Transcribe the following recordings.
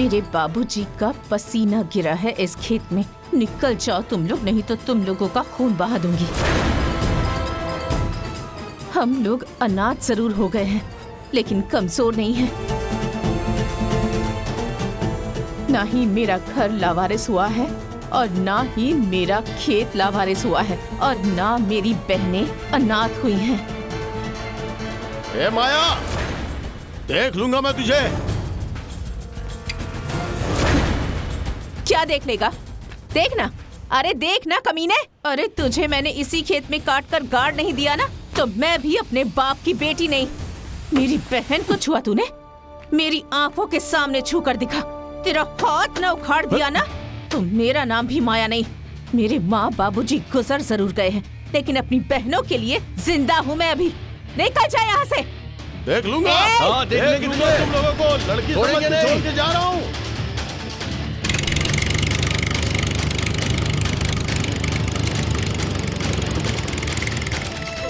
मेरे बाबूजी का पसीना गिरा है इस खेत में। निकल जाओ तुम लोग, नहीं तो तुम लोगों का खून बहा दूंगी। हम लोग अनाथ जरूर हो गए हैं, लेकिन कमजोर नहीं हैं। ना ही मेरा घर लावारिस हुआ है और ना ही मेरा खेत लावारिस हुआ है और ना मेरी बहनें अनाथ हुई हैं। ए माया, देख लूंगा मैं तुझे। क्या देख लेगा? देखना, अरे देखना कमीने। अरे तुझे मैंने इसी खेत में काट कर गाड़ नहीं दिया ना, तो मैं भी अपने बाप की बेटी नहीं। मेरी बहन को छुआ तूने, मेरी आंखों के सामने छू कर दिखा। तेरा हाथ न उखाड़ दिया ना, तो मेरा नाम भी माया नहीं। मेरे माँ बाबूजी गुजर जरूर गए हैं, लेकिन अपनी बहनों के लिए जिंदा हूँ मैं अभी। निकल जाए यहाँ से। देख लूंगा। हाँ, देख लूंगा तुम लोगों को। लड़की समझ के छोड़ के जा रहा हूँ।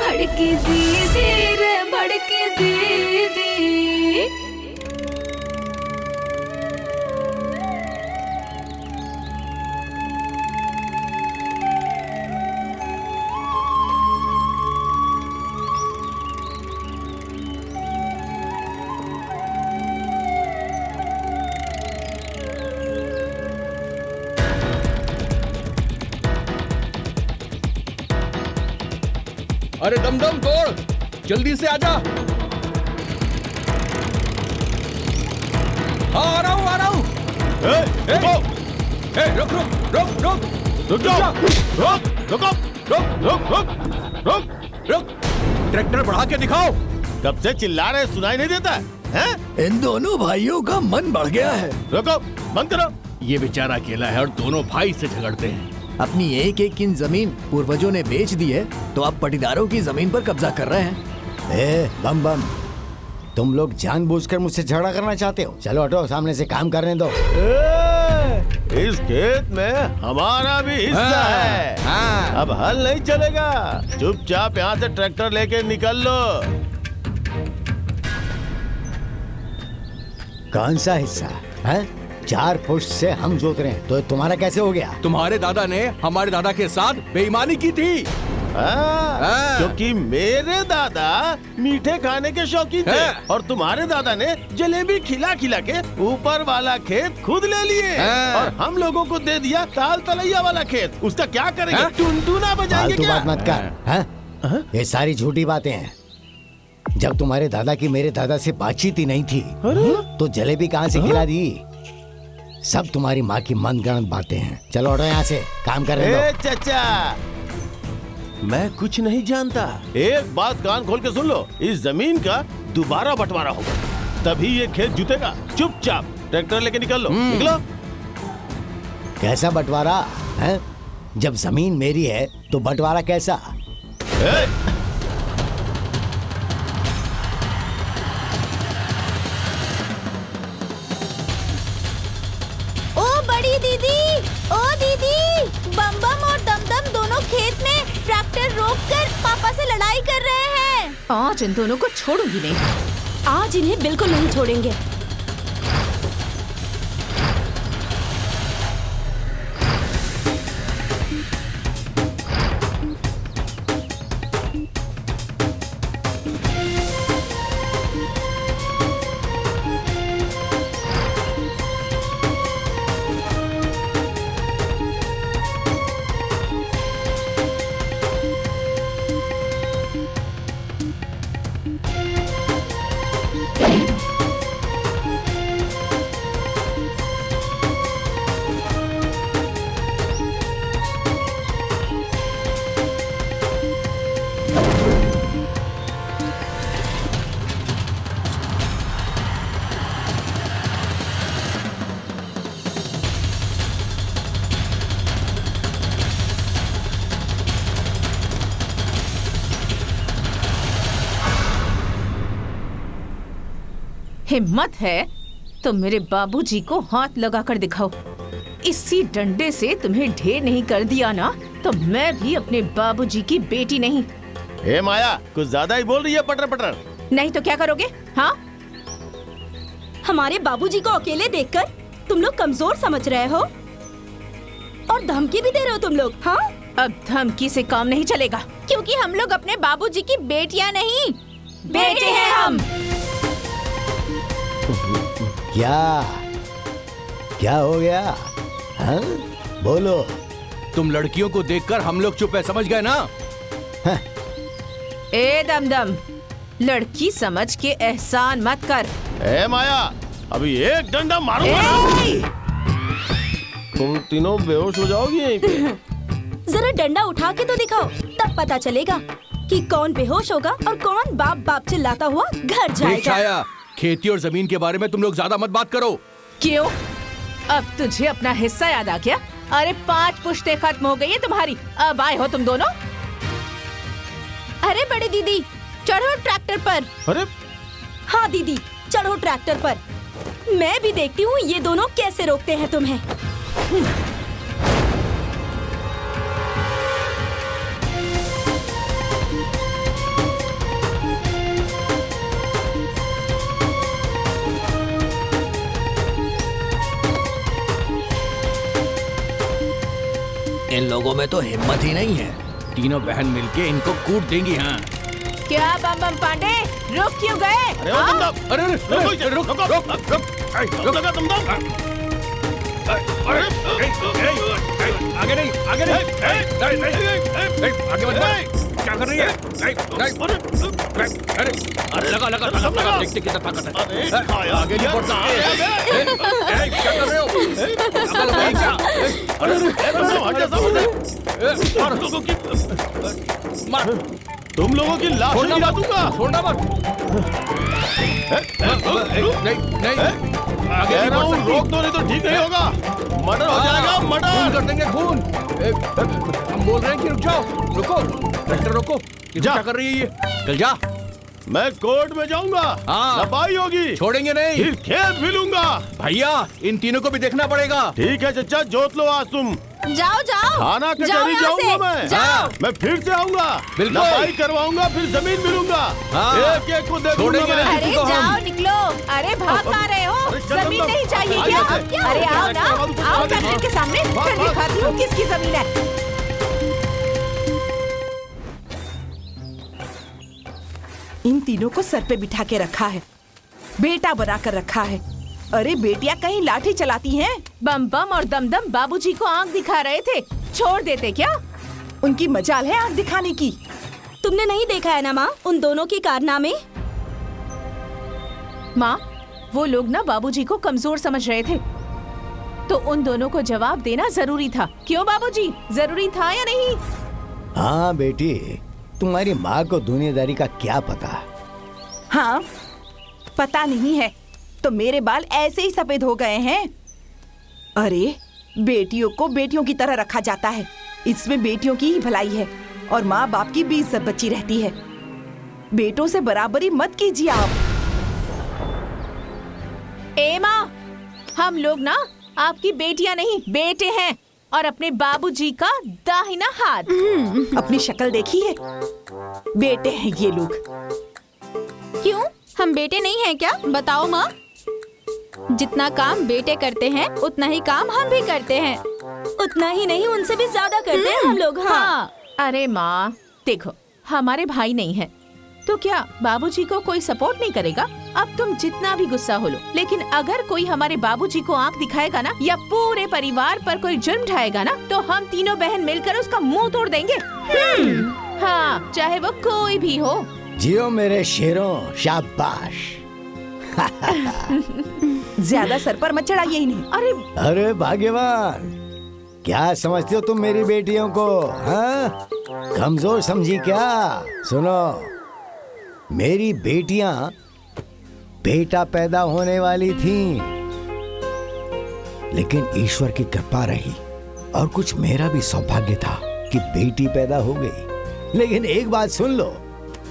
भड़की दीदी रे भड़की दीदी, अरे दमदम तोड़, जल्दी से आजा। हाँ आ रहा हूँ आ रहा हूँ। रुक रुक रुक रुक रुक जाओ। रुक रुको रुक रुक रुक रुक रुक, ट्रैक्टर बढ़ा के दिखाओ। कब से चिल्ला रहे, सुनाई नहीं देता है? इन दोनों भाइयों का मन बढ़ गया है। रुको, बंद करो। ये बेचारा अकेला है और दोनों भाई से झगड़ते हैं। अपनी एक एक इंच जमीन पूर्वजों ने बेच दी है, तो अब पटीदारों की जमीन पर कब्जा कर रहे हैं। बम बम, तुम लोग जानबूझकर मुझसे झगड़ा करना चाहते हो? चलो हटो, सामने से काम करने दो। इस खेत में हमारा भी हिस्सा है। अब हल नहीं चलेगा। चुपचाप यहाँ से ट्रैक्टर लेके निकल लो। कौन सा हिस्सा है? 4 पुश्त से हम जोत रहे हैं, तो तुम्हारा कैसे हो गया? तुम्हारे दादा ने हमारे दादा के साथ बेईमानी की थी। क्योंकि मेरे दादा मीठे खाने के शौकीन थे और तुम्हारे दादा ने जलेबी खिला खिला के ऊपर वाला खेत खुद ले लिए और हम लोगों को दे दिया ताल तलैया वाला खेत। उसका क्या करेंगे? टुनटुना बजाएंगे क्या? बात मत कर। ये सारी झूठी बातें हैं। जब तुम्हारे दादा की मेरे दादा से बातचीत ही नहीं थी, तो जलेबी कहाँ से खिला दी? सब तुम्हारी माँ की मनगढ़ंत बातें हैं। चलो हटो यहाँ से, काम करने दो। चाचा, मैं कुछ नहीं जानता। एक बात कान खोल के सुन लो, इस जमीन का दोबारा बंटवारा होगा, तभी ये खेत जुतेगा। चुपचाप ट्रैक्टर लेके निकल लो। निकलो। कैसा बंटवारा है? जब जमीन मेरी है तो बंटवारा कैसा? ओ दीदी, बम बम और दमदम दोनों खेत में ट्रैक्टर रोककर पापा से लड़ाई कर रहे हैं। आज इन दोनों को छोड़ूंगी नहीं। आज इन्हें बिल्कुल नहीं छोड़ेंगे। हिम्मत है तो मेरे बाबूजी को हाथ लगाकर दिखाओ। इसी डंडे से तुम्हें ढेर नहीं कर दिया ना, तो मैं भी अपने बाबूजी की बेटी नहीं। हे माया, कुछ ज्यादा ही बोल रही है पटर पटर। नहीं तो क्या करोगे? हाँ, हमारे बाबूजी को अकेले देखकर तुम लोग कमजोर समझ रहे हो और धमकी भी दे रहे हो तुम लोग। हाँ, अब धमकी से काम नहीं चलेगा, क्योंकि हम लोग अपने बाबूजी की बेटियां नहीं, बेटे हैं हम। क्या हो गया? हाँ? बोलो। तुम लड़कियों को देखकर हम लोग चुप है, समझ गए ना? ए दमदम, लड़की समझ के एहसान मत कर। ए माया, अभी एक डंडा मारूंगा ना, तुम तीनों बेहोश हो जाओगी यहीं पे। जरा डंडा उठा के तो दिखाओ, तब पता चलेगा कि कौन बेहोश होगा और कौन बाप बाप चिल्लाता हुआ घर देख जाएगा। छाया, खेती और जमीन के बारे में तुम लोग ज्यादा मत बात करो। क्यों? अब तुझे अपना हिस्सा याद आ गया? अरे 5 पुश्तें खत्म हो गई है तुम्हारी, अब आए हो तुम दोनों। अरे बड़ी दीदी, चढ़ो ट्रैक्टर पर। अरे हाँ दीदी, चढ़ो ट्रैक्टर पर। मैं भी देखती हूँ ये दोनों कैसे रोकते हैं तुम्हें। इन लोगों में तो हिम्मत ही नहीं है। तीनों बहन मिलके इनको कूट देंगी। हाँ, क्या बम बम पांडे, रुक क्यों गए? अरे ओ दमदम, अरे रुक लगा दमदम। आगे नहीं, आगे मत बढ़। क्या कर रही है? अरे लगा देखते कितना ताकत है। आगे नहीं बढ़ सकते। क्या कर रहे हो? मार, तुम लोगों की लाशें गिरा दूंगा। छोड़ना मत। नहीं, आगे कह नहीं रहा बढ़ हूँ, सकती। रोक दो नहीं तो ठीक नहीं होगा। मर्डर हो जाएगा, खून मर्डर। कर देंगे, खून। हम बोल रहे हैं कि रुक जाओ, रुको, ट्रैक्टर रोको। ये जा। क्या कर रही है ये? चल जा। मैं कोर्ट में जाऊंगा, हाँ। लपाई होगी, छोड़ेंगे नहीं। फिर खेत भी लूंगा। भैया, इन तीनों को भी देखना पड़ेगा। ठीक है चचा, जोत लो आज तुम। जाओ जाओ, थाना जाओ कचहरी यहाँ से, जाऊंगा मैं। जाओ। मैं फिर से आऊंगा, बिल्कुल। लपाई करवाऊंगा, फिर जमीन मिलूंगा। हाँ। एक एक को दे दूंगा छोड़ेंगे मैं। नहीं। अरे किसी को हम- जाओ, निकलो। अरे भाग कहाँ रहे हो? अरे चल जमीन दमदम, नहीं चाहिए आ क्या? यहाँ से। अरे आओ ना, आओ आगे कैमरे के सामने, भाग, फिर भाग। दिखाती हूँ किसकी जमीन है। इन तीनों को सर पे बिठा के रखा है, बेटा बना कर रखा है। अरे बेटियां कहीं लाठी चलाती हैं? बम बम और दमदम बाबूजी को आंख दिखा रहे थे, छोड़ देते क्या? उनकी मजाल है आंख दिखाने की। तुमने नहीं देखा है ना माँ उन दोनों की कारनामे? माँ, वो लोग ना बाबूजी को कमजोर समझ रहे थे, तो उन दोनों को जवाब देना जरूरी था। क्यों बाबूजी, जरूरी था या नहीं? हाँ बेटी, तुम्हारी माँ को दुनियादारी का क्या पता। हाँ, पता नहीं है तो मेरे बाल ऐसे ही सफेद हो गए हैं। अरे बेटियों को बेटियों की तरह रखा जाता है, इसमें बेटियों की ही भलाई है और माँ बाप की भी इज्जत बची रहती है। बेटों से बराबरी मत कीजिए आप। ए माँ, हम लोग ना आपकी बेटियां नहीं, बेटे हैं और अपने बाबूजी का दाहिना हाथ। अपनी शक्ल देखी है? बेटे हैं ये लोग। क्यों, हम बेटे नहीं हैं क्या? बताओ माँ। जितना काम बेटे करते हैं उतना ही काम हम भी करते हैं। उतना ही नहीं, उनसे भी ज्यादा करते हैं हम लोग। हाँ। अरे माँ देखो, हमारे भाई नहीं है तो क्या बाबूजी को कोई सपोर्ट नहीं करेगा? अब तुम जितना भी गुस्सा हो लो, लेकिन अगर कोई हमारे बाबूजी को आंख दिखाएगा ना या पूरे परिवार पर कोई जुर्म ढाएगा ना, तो हम तीनों बहन मिलकर उसका मुंह तोड़ देंगे। हाँ, चाहे वो कोई भी हो। जियो मेरे शेरों, शाबाश। ज्यादा सर पर मत चढ़ाइए इन्हें। अरे अरे भाग्यवान, क्या समझते हो तुम मेरी बेटियों को? हाँ? कमजोर समझी क्या? सुनो, मेरी बेटियां बेटा पैदा होने वाली थीं, लेकिन ईश्वर की कृपा रही और कुछ मेरा भी सौभाग्य था कि बेटी पैदा हो गई। लेकिन एक बात सुन लो,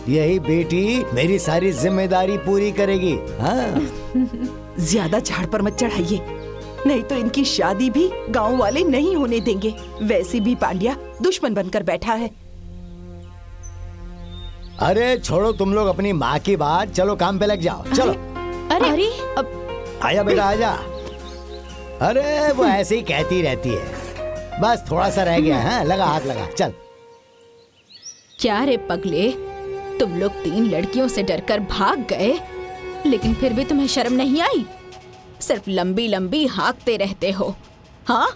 यही बेटी मेरी सारी जिम्मेदारी पूरी करेगी। हाँ? ज्यादा झाड़ पर मत चढ़ाइए, नहीं तो इनकी शादी भी गांव वाले नहीं होने देंगे। वैसे भी पांड्या दुश्मन बनकर बैठा है। अरे छोड़ो तुम लोग अपनी माँ की बात, चलो काम पे लग जाओ। चलो अरे आजा बेटा आजा। अरे वो ऐसे ही कहती रहती है, बस थोड़ा सा रह गया है। लगा हाथ लगा, चल। क्या रे पगले, तुम लोग 3 लड़कियों से डरकर भाग गए, लेकिन फिर भी तुम्हें शर्म नहीं आई? सिर्फ लंबी लंबी हाँकते रहते हो। हाँ,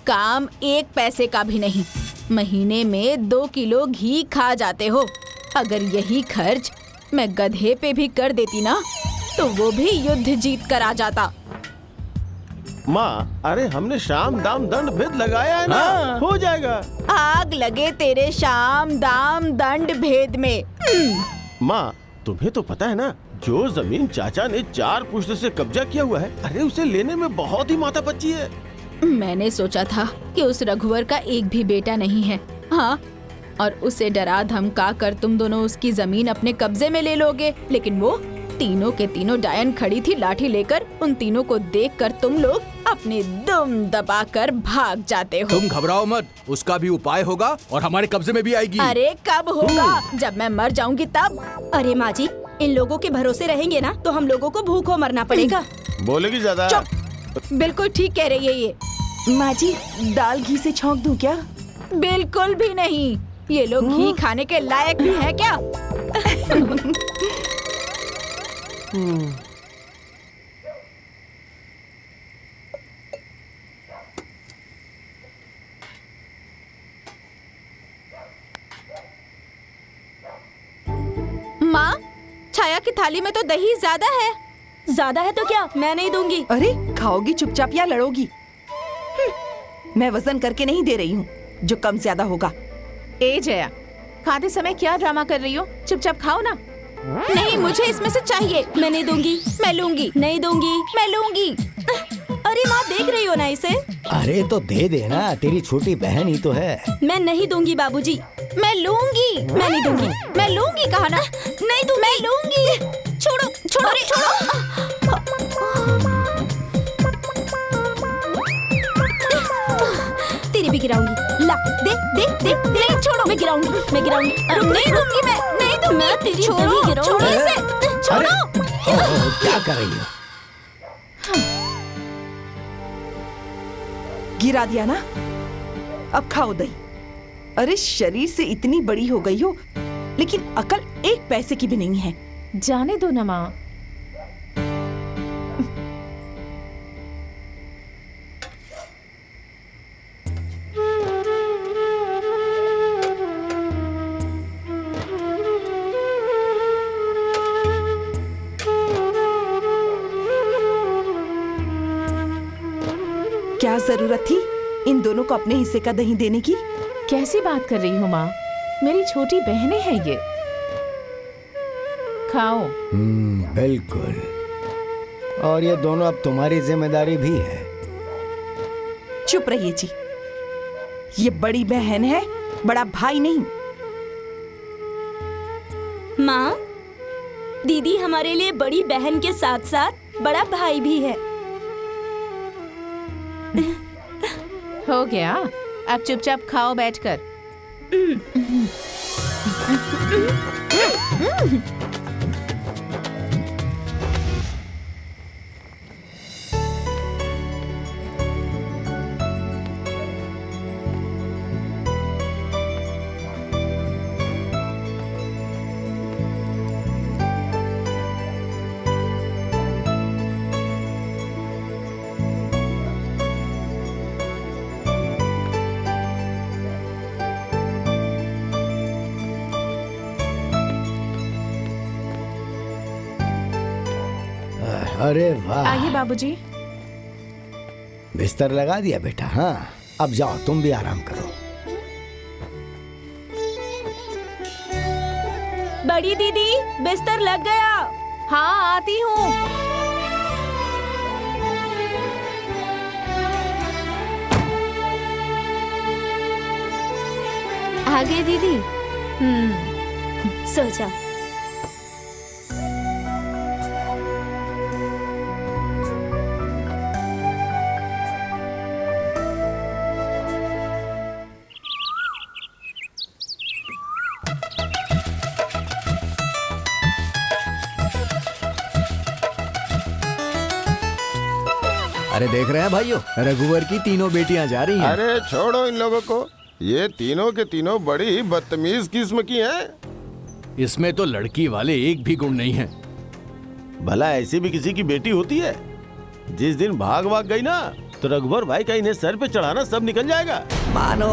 काम 1 पैसे का भी नहीं। महीने में 2 किलो घी खा जाते हो। अगर यही खर्च मैं गधे पे भी कर देती ना, तो वो भी युद्ध जीत कर आ जाता। माँ, अरे हमने शाम दाम दंड भेद लगाया है ना, हो जाएगा। आग लगे तेरे शाम दाम दंड भेद में। माँ, तुम्हें तो पता है ना, जो जमीन चाचा ने 4 पुश्त से कब्जा किया हुआ है, अरे उसे लेने में बहुत ही माथापच्ची है। मैंने सोचा था कि उस रघुवर का एक भी बेटा नहीं है। हाँ, और उसे डरा धमका कर तुम दोनों उसकी जमीन अपने कब्जे में ले लोगे, लेकिन वो तीनों के तीनों डायन खड़ी थी लाठी लेकर। उन तीनों को देखकर तुम लोग अपने दम दबाकर भाग जाते हो। तुम घबराओ मत, उसका भी उपाय होगा और हमारे कब्जे में भी आएगी। अरे कब होगा? जब मैं मर जाऊंगी तब। अरे माँ जी, इन लोगों के भरोसे रहेंगे ना तो हम लोगों को भूखों मरना पड़ेगा। बोलेगी ज्यादा। बिल्कुल ठीक कह रही है ये। माँ जी, दाल घी से छौंक दूं क्या? बिल्कुल भी नहीं। ये लोग घी खाने के लायक भी हैं क्या? माँ, छाया की थाली में तो दही ज्यादा है। ज्यादा है तो क्या, मैं नहीं दूंगी। अरे खाओगी चुपचाप या लड़ोगी? मैं वजन करके नहीं दे रही हूँ, जो कम ज्यादा होगा। ए जया, खाते समय क्या ड्रामा कर रही हो? चुपचाप खाओ ना। नहीं, मुझे इसमें से चाहिए। मैं नहीं दूंगी। मैं लूंगी। नहीं दूंगी। मैं लूंगी। अरे माँ, देख रही हो ना इसे? अरे तो दे देना, तेरी छोटी बहन ही तो है। मैं नहीं दूंगी बाबूजी। मैं लूंगी। मैं नहीं दूंगी। मैं लूंगी कहा ना? नहीं दूंगी। मैं लूंगी। छोड़ो छोड़ो छोड़ो। तेरी भी गिराऊंगी। ला, दे दे दे, नहीं, छोड़ो। मैं गिराऊंगी, मैं गिराऊंगी। अरे नहीं दूंगी। मैं नहीं दूंगी। मैं तेरी छोड़ो, दही गिराऊंगी। छोड़ो इसे। अरे छोड़ो। ओहो, क्या कर रही हो? गिरा दिया ना, अब खाओ दही। अरे शरीर से इतनी बड़ी हो गई हो, लेकिन अकल 1 पैसे की भी नहीं है। जाने दो ना माँ। क्या जरूरत थी इन दोनों को अपने हिस्से का दही देने की? कैसी बात कर रही हो माँ? मेरी छोटी बहनें हैं ये। खाओ। बिल्कुल। और ये दोनों अब तुम्हारी जिम्मेदारी भी है। चुप रहिए जी, ये बड़ी बहन है, बड़ा भाई नहीं। माँ, दीदी हमारे लिए बड़ी बहन के साथ साथ बड़ा भाई भी है। हो गया, अब चुपचाप खाओ बैठकर। अरे वाह। आइए बाबूजी। बिस्तर लगा दिया बेटा? हाँ, अब जाओ तुम भी आराम करो। बड़ी दीदी, बिस्तर लग गया। हाँ, आती हूँ। आ गए दीदी। सो जा। अरे देख रहे हैं भाइयों, रघुवर की तीनों बेटियां जा रही हैं। अरे छोड़ो इन लोगों को, ये तीनों के तीनों बड़ी बदतमीज किस्म की हैं। इसमें तो लड़की वाले एक भी गुण नहीं है। भला ऐसी भी किसी की बेटी होती है? जिस दिन भाग गई ना, तो रघुवर भाई का इन्हें सर पे चढ़ाना सब निकल जाएगा। मानो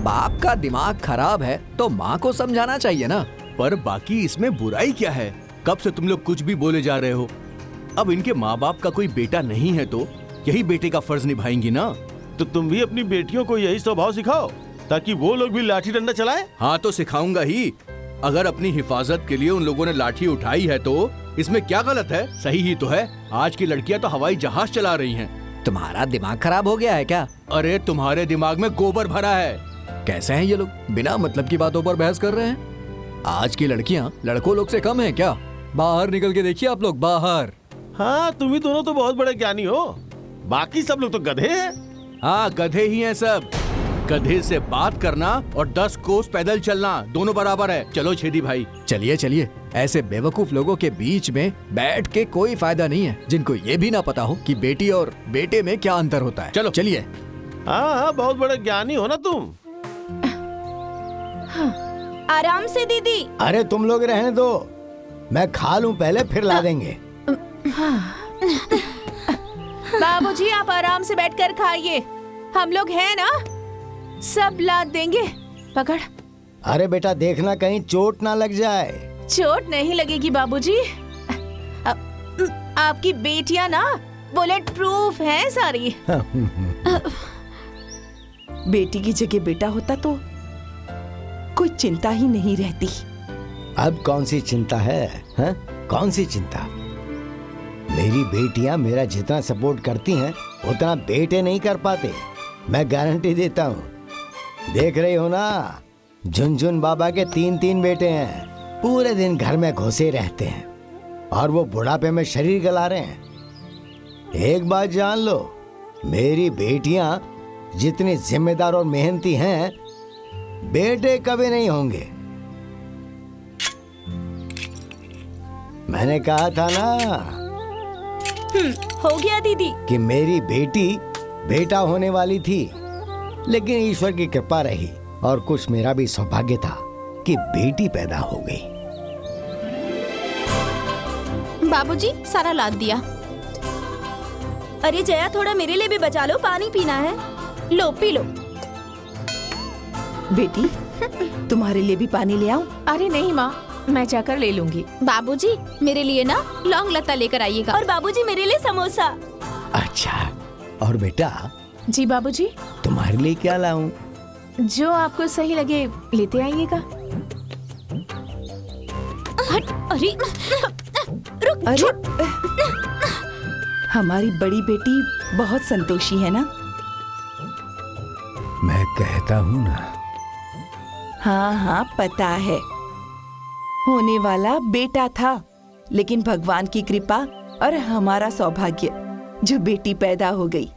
बाप का दिमाग खराब है तो माँ को समझाना चाहिए ना। पर बाकी इसमें बुराई क्या है? कब से तुम लोग कुछ भी बोले जा रहे हो? अब इनके माँ बाप का कोई बेटा नहीं है तो यही बेटे का फर्ज निभाएंगी ना। तो तुम भी अपनी बेटियों को यही स्वभाव सिखाओ ताकि वो लोग भी लाठी डंडा चलाए। हाँ तो सिखाऊंगा ही। अगर अपनी हिफाजत के लिए उन लोगों ने लाठी उठाई है तो इसमें क्या गलत है? सही ही तो है। आज की लड़कियां तो हवाई जहाज चला रही हैं। तुम्हारा दिमाग खराब हो गया है क्या? अरे तुम्हारे दिमाग में गोबर भरा है। कैसे हैं ये लोग, बिना मतलब की बातों पर बहस कर रहे हैं? आज की लड़कियां लड़कों लोग से कम हैं क्या? बाहर निकल के देखिए आप लोग, बाहर। हाँ, तुम ही दोनों तो बहुत बड़े ज्ञानी हो, बाकी सब लोग तो गधे हैं। हाँ गधे ही हैं सब। गधे से बात करना और 10 कोस पैदल चलना दोनों बराबर है। चलो छेदी भाई। चलिए चलिए, ऐसे बेवकूफ लोगों के बीच में बैठ के कोई फायदा नहीं है, जिनको ये भी ना पता हो कि बेटी और बेटे में क्या अंतर होता है। चलो चलिए। हाँ, बहुत बड़े ज्ञानी हो ना तुम। आराम से दीदी। अरे तुम लोग रहने दो, मैं खा लूं पहले, फिर ला देंगे। बाबूजी आप आराम से बैठकर खाइए, हम लोग हैं ना, सब लाद देंगे। पकड़। अरे बेटा देखना कहीं चोट ना लग जाए। चोट नहीं लगेगी बाबूजी। आपकी बेटियां ना बुलेट प्रूफ हैं सारी। बेटी की जगह बेटा होता तो कोई चिंता ही नहीं रहती। अब कौन सी चिंता है, हैं? कौन सी चिंता? मेरी बेटियां मेरा जितना सपोर्ट करती हैं उतना बेटे नहीं कर पाते, मैं गारंटी देता हूँ। देख रही हो ना, झुनझुन बाबा के 3 बेटे हैं, पूरे दिन घर में घुसे रहते हैं और वो बुढ़ापे में शरीर गला रहे हैं। एक बात जान लो, मेरी बेटियां जितनी जिम्मेदार और मेहनती हैं, बेटे कभी नहीं होंगे। मैंने कहा था ना हो गया दीदी कि मेरी बेटी बेटा होने वाली थी, लेकिन ईश्वर की कृपा रही और कुछ मेरा भी सौभाग्य था कि बेटी पैदा हो गई। बाबूजी सारा लाद दिया। अरे जया थोड़ा मेरे लिए भी बचा लो, पानी पीना है। लो पी लो। बेटी तुम्हारे लिए भी पानी ले आऊं? अरे नहीं माँ, मैं जाकर ले लूंगी। बाबूजी मेरे लिए ना लौंग लता लेकर आइएगा। और बाबूजी मेरे लिए समोसा। अच्छा, और बेटा जी बाबूजी। तुम्हारे लिए क्या लाऊं? जो आपको सही लगे लेते आइएगा। अरे रुक। अरे हमारी बड़ी बेटी बहुत संतोषी है ना? मैं कहता हूँ ना। हाँ हाँ पता है, होने वाला बेटा था, लेकिन भगवान की कृपा और हमारा सौभाग्य जो बेटी पैदा हो गई।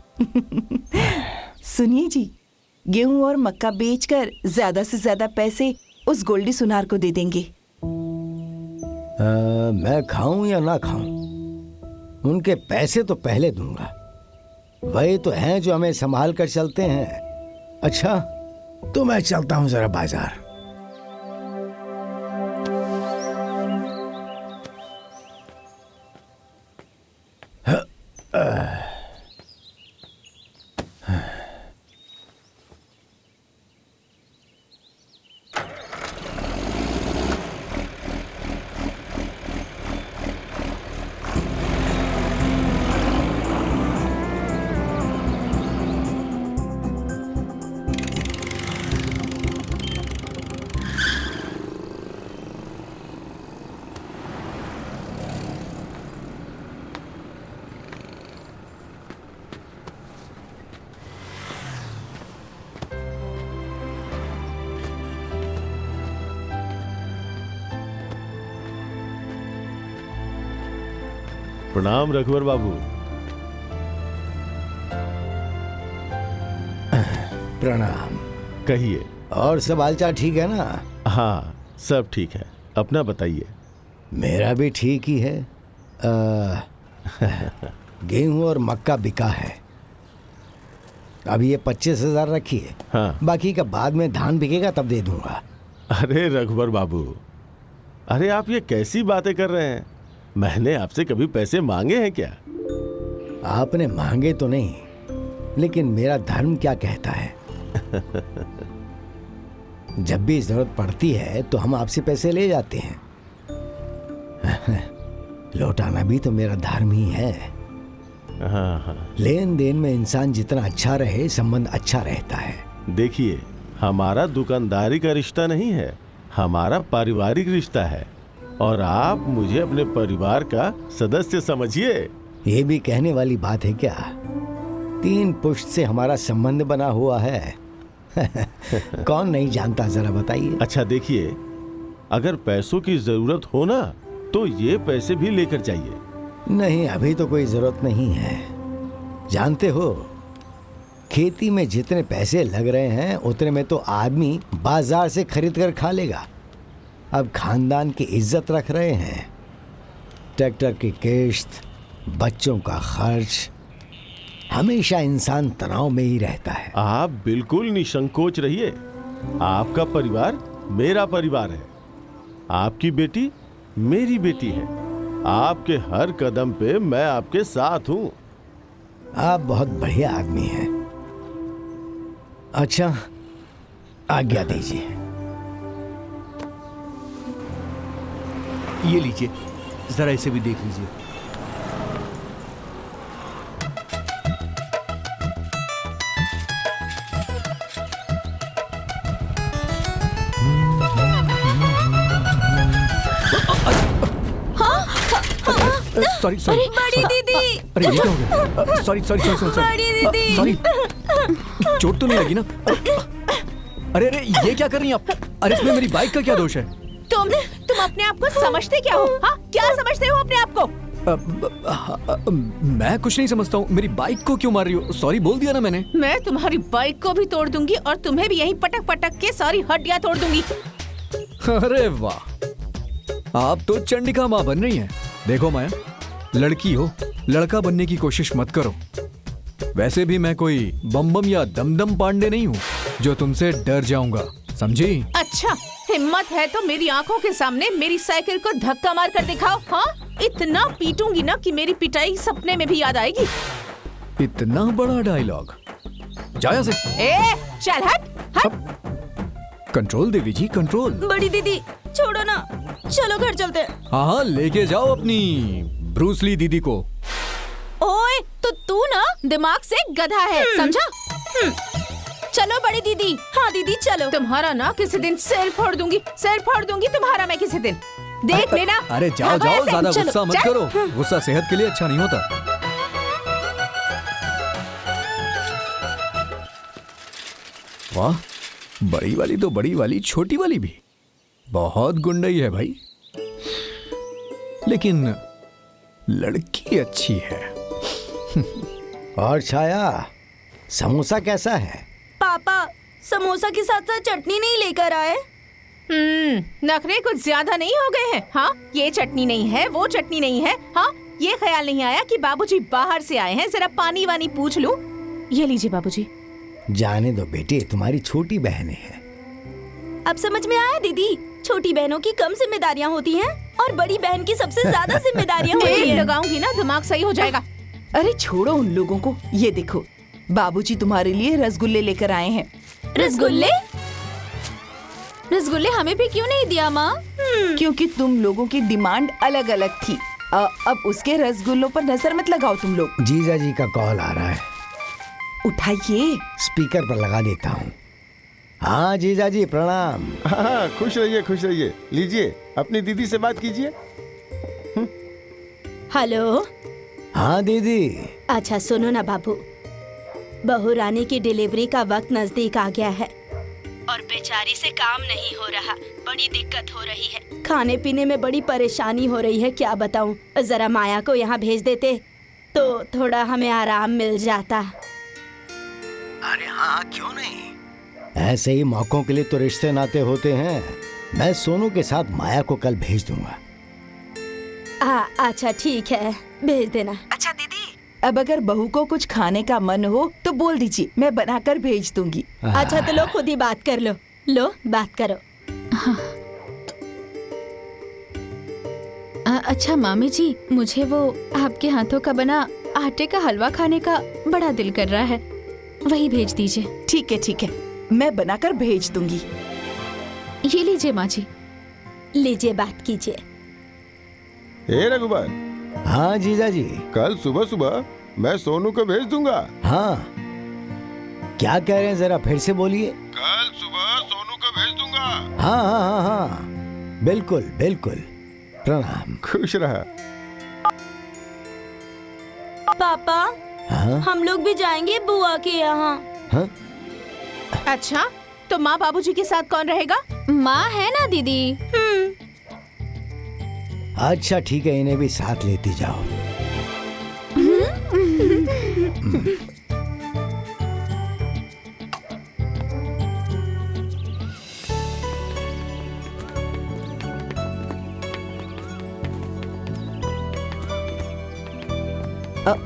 सुनिए जी, गेहूं और मक्का बेचकर ज्यादा से ज्यादा पैसे उस गोल्डी सुनार को दे देंगे। मैं खाऊं या ना खाऊं, उनके पैसे तो पहले दूंगा। वही तो हैं जो हमें संभाल कर चलते हैं। अच्छा तो मैं चलता हूं जरा बाजार। प्रणाम रघुवर बाबू। प्रणाम। कहिए। और सब हालचाल ठीक है ना? हाँ सब ठीक है, अपना बताइए। मेरा भी ठीक ही है। गेहूं और मक्का बिका है। अब ये 25,000 रखिए। हाँ। बाकी का बाद में धान बिकेगा तब दे दूंगा। अरे रघुवर बाबू, अरे आप ये कैसी बातें कर रहे हैं? मैंने आपसे कभी पैसे मांगे हैं क्या? आपने मांगे तो नहीं, लेकिन मेरा धर्म क्या कहता है जब भी जरूरत पड़ती है तो हम आपसे पैसे ले जाते हैं। लौटाना भी तो मेरा धर्म ही है। हाँ हाँ। लेन देन में इंसान जितना अच्छा रहे, संबंध अच्छा रहता है। देखिए, हमारा दुकानदारी का रिश्ता नहीं है, हमारा पारिवारिक रिश्ता है, और आप मुझे अपने परिवार का सदस्य समझिए। ये भी कहने वाली बात है क्या? 3 पुश्त से हमारा संबंध बना हुआ है। कौन नहीं जानता, जरा बताइए। अच्छा देखिए, अगर पैसों की जरूरत हो ना तो ये पैसे भी लेकर जाइए। नहीं, अभी तो कोई जरूरत नहीं है। जानते हो, खेती में जितने पैसे लग रहे हैं उतने में तो आदमी बाजार से खरीद कर खा लेगा। अब खानदान की इज्जत रख रहे हैं, ट्रैक्टर की किश्त, बच्चों का खर्च, हमेशा इंसान तनाव में ही रहता है। आप बिल्कुल निसंकोच रहिए। आपका परिवार मेरा परिवार है, आपकी बेटी मेरी बेटी है। आपके हर कदम पे मैं आपके साथ हूँ। आप बहुत बढ़िया आदमी हैं। अच्छा, आज्ञा दीजिए। ये लीजिए, जरा इसे भी देख लीजिए। सॉरी सॉरी बड़ी दीदी। अरे ये क्या हो गया? सॉरी सॉरी सॉरी सॉरी बड़ी दीदी। सॉरी, चोट तो नहीं लगी ना? अरे अरे ये क्या कर रही हैं आप? अरे इसमें मेरी बाइक का क्या दोष है? तुम अपने आप को समझते क्या हो? हाँ, क्या समझते हो अपने आप को? मैं कुछ नहीं समझता हूँ। मेरी बाइक को क्यों मार रही हो? सॉरी बोल दिया ना मैंने। मैं तुम्हारी बाइक को भी तोड़ दूंगी और तुम्हें भी यहीं पटक पटक के सारी हड्डियां तोड़ दूंगी। अरे वाह, आप तो चंडिका माँ बन रही हैं। देखो माया, लड़की हो, लड़का बनने की कोशिश मत करो। वैसे भी मैं कोई बम या दमदम पांडे नहीं हूँ जो तुमसे डर जाऊंगा, समझी? अच्छा, हिम्मत है तो मेरी आंखों के सामने मेरी साइकिल को धक्का मार कर दिखाओ। हाँ, इतना पीटूंगी ना कि मेरी पिटाई सपने में भी याद आएगी। इतना बड़ा डायलॉग, जाया से। ए, चल हट। कंट्रोल देवी जी, कंट्रोल। बड़ी दीदी छोड़ो ना, चलो घर चलते हैं। हाँ, लेके जाओ अपनी ब्रूसली दीदी को। ओए, तो तू ना दिमाग से गधा है, समझा? चलो बड़ी दीदी। हाँ दीदी चलो। तुम्हारा ना किसी दिन सिर फोड़ दूंगी तुम्हारा मैं किसी दिन, देख लेना। अरे जाओ हाँ, जाओ, ऐसे, ज्यादा चलो, गुस्सा मत चल। करो। गुस्सा सेहत के लिए अच्छा नहीं होता। वाह, बड़ी वाली तो बड़ी वाली, छोटी वाली भी बहुत गुंडई है भाई, लेकिन लड़की अच्छी है। और छाया, समोसा कैसा है? पापा समोसा के साथ साथ चटनी नहीं लेकर आए? नखरे कुछ ज्यादा नहीं हो गए हैं? हाँ, ये चटनी नहीं है, वो चटनी नहीं है। हाँ, ये ख्याल नहीं आया कि बाबूजी बाहर से आए हैं, जरा पानी वानी पूछ लूं। ये लीजिए बाबूजी। जाने दो बेटे, तुम्हारी छोटी बहनें हैं। अब समझ में आया दीदी, छोटी बहनों की कम जिम्मेदारियाँ होती हैं और बड़ी बहन की सबसे ज्यादा जिम्मेदारियाँ होती तेल हैं। लगाऊंगी ना, दिमाग सही हो जाएगा। अरे छोड़ो उन लोगों को। ये देखो, बाबूजी तुम्हारे लिए रसगुल्ले लेकर आए हैं। रसगुल्ले? रसगुल्ले हमें भी क्यों नहीं दिया माँ? क्योंकि तुम लोगों की डिमांड अलग अलग थी। अब उसके रसगुल्लों पर नजर मत लगाओ तुम लोग। जीजा जी का कॉल आ रहा है, उठाइए। स्पीकर पर लगा देता हूँ। हाँ जीजा जी प्रणाम। हाँ, खुश रहिए। लीजिए, अपनी दीदी से बात कीजिए। हेलो। हाँ दीदी। अच्छा सुनो ना बाबू, बहू रानी की डिलीवरी का वक्त नजदीक आ गया है और बेचारी से काम नहीं हो रहा, बड़ी दिक्कत हो रही है। खाने पीने में बड़ी परेशानी हो रही है, क्या बताऊं। जरा माया को यहाँ भेज देते तो थोड़ा हमें आराम मिल जाता। अरे हाँ, क्यों नहीं। ऐसे ही मौकों के लिए तो रिश्ते नाते होते हैं। मैं सोनू के साथ माया को कल भेज दूंगा। अच्छा ठीक है, भेज देना। अच्छा दीदी, अब अगर बहू को कुछ खाने का मन हो तो बोल दीजिए, मैं बनाकर भेज दूंगी। अच्छा तो लो खुद ही बात कर लो। लो बात करो। अच्छा मामी जी, मुझे वो आपके हाथों का बना आटे का हलवा खाने का बड़ा दिल कर रहा है, वही भेज दीजिए। ठीक है, मैं बनाकर भेज दूंगी। ये लीजिए माँ जी। लीजिए बात कीजिए। हे रघुबर, हाँ जीजा जी। कल सुबह सुबह मैं सोनू को भेज दूंगा। हाँ, क्या कह रहे हैं, जरा फिर से बोलिए। कल सुबह सोनू को भेज दूंगा। हाँ हाँ हाँ हाँ, बिल्कुल बिल्कुल। प्रणाम। खुश रहा। पापा, हाँ हम लोग भी जाएंगे बुआ के यहाँ। हाँ, अच्छा, तो माँ बाबूजी के साथ कौन रहेगा? माँ है ना दीदी। अच्छा ठीक है, इन्हें भी साथ लेती जाओ।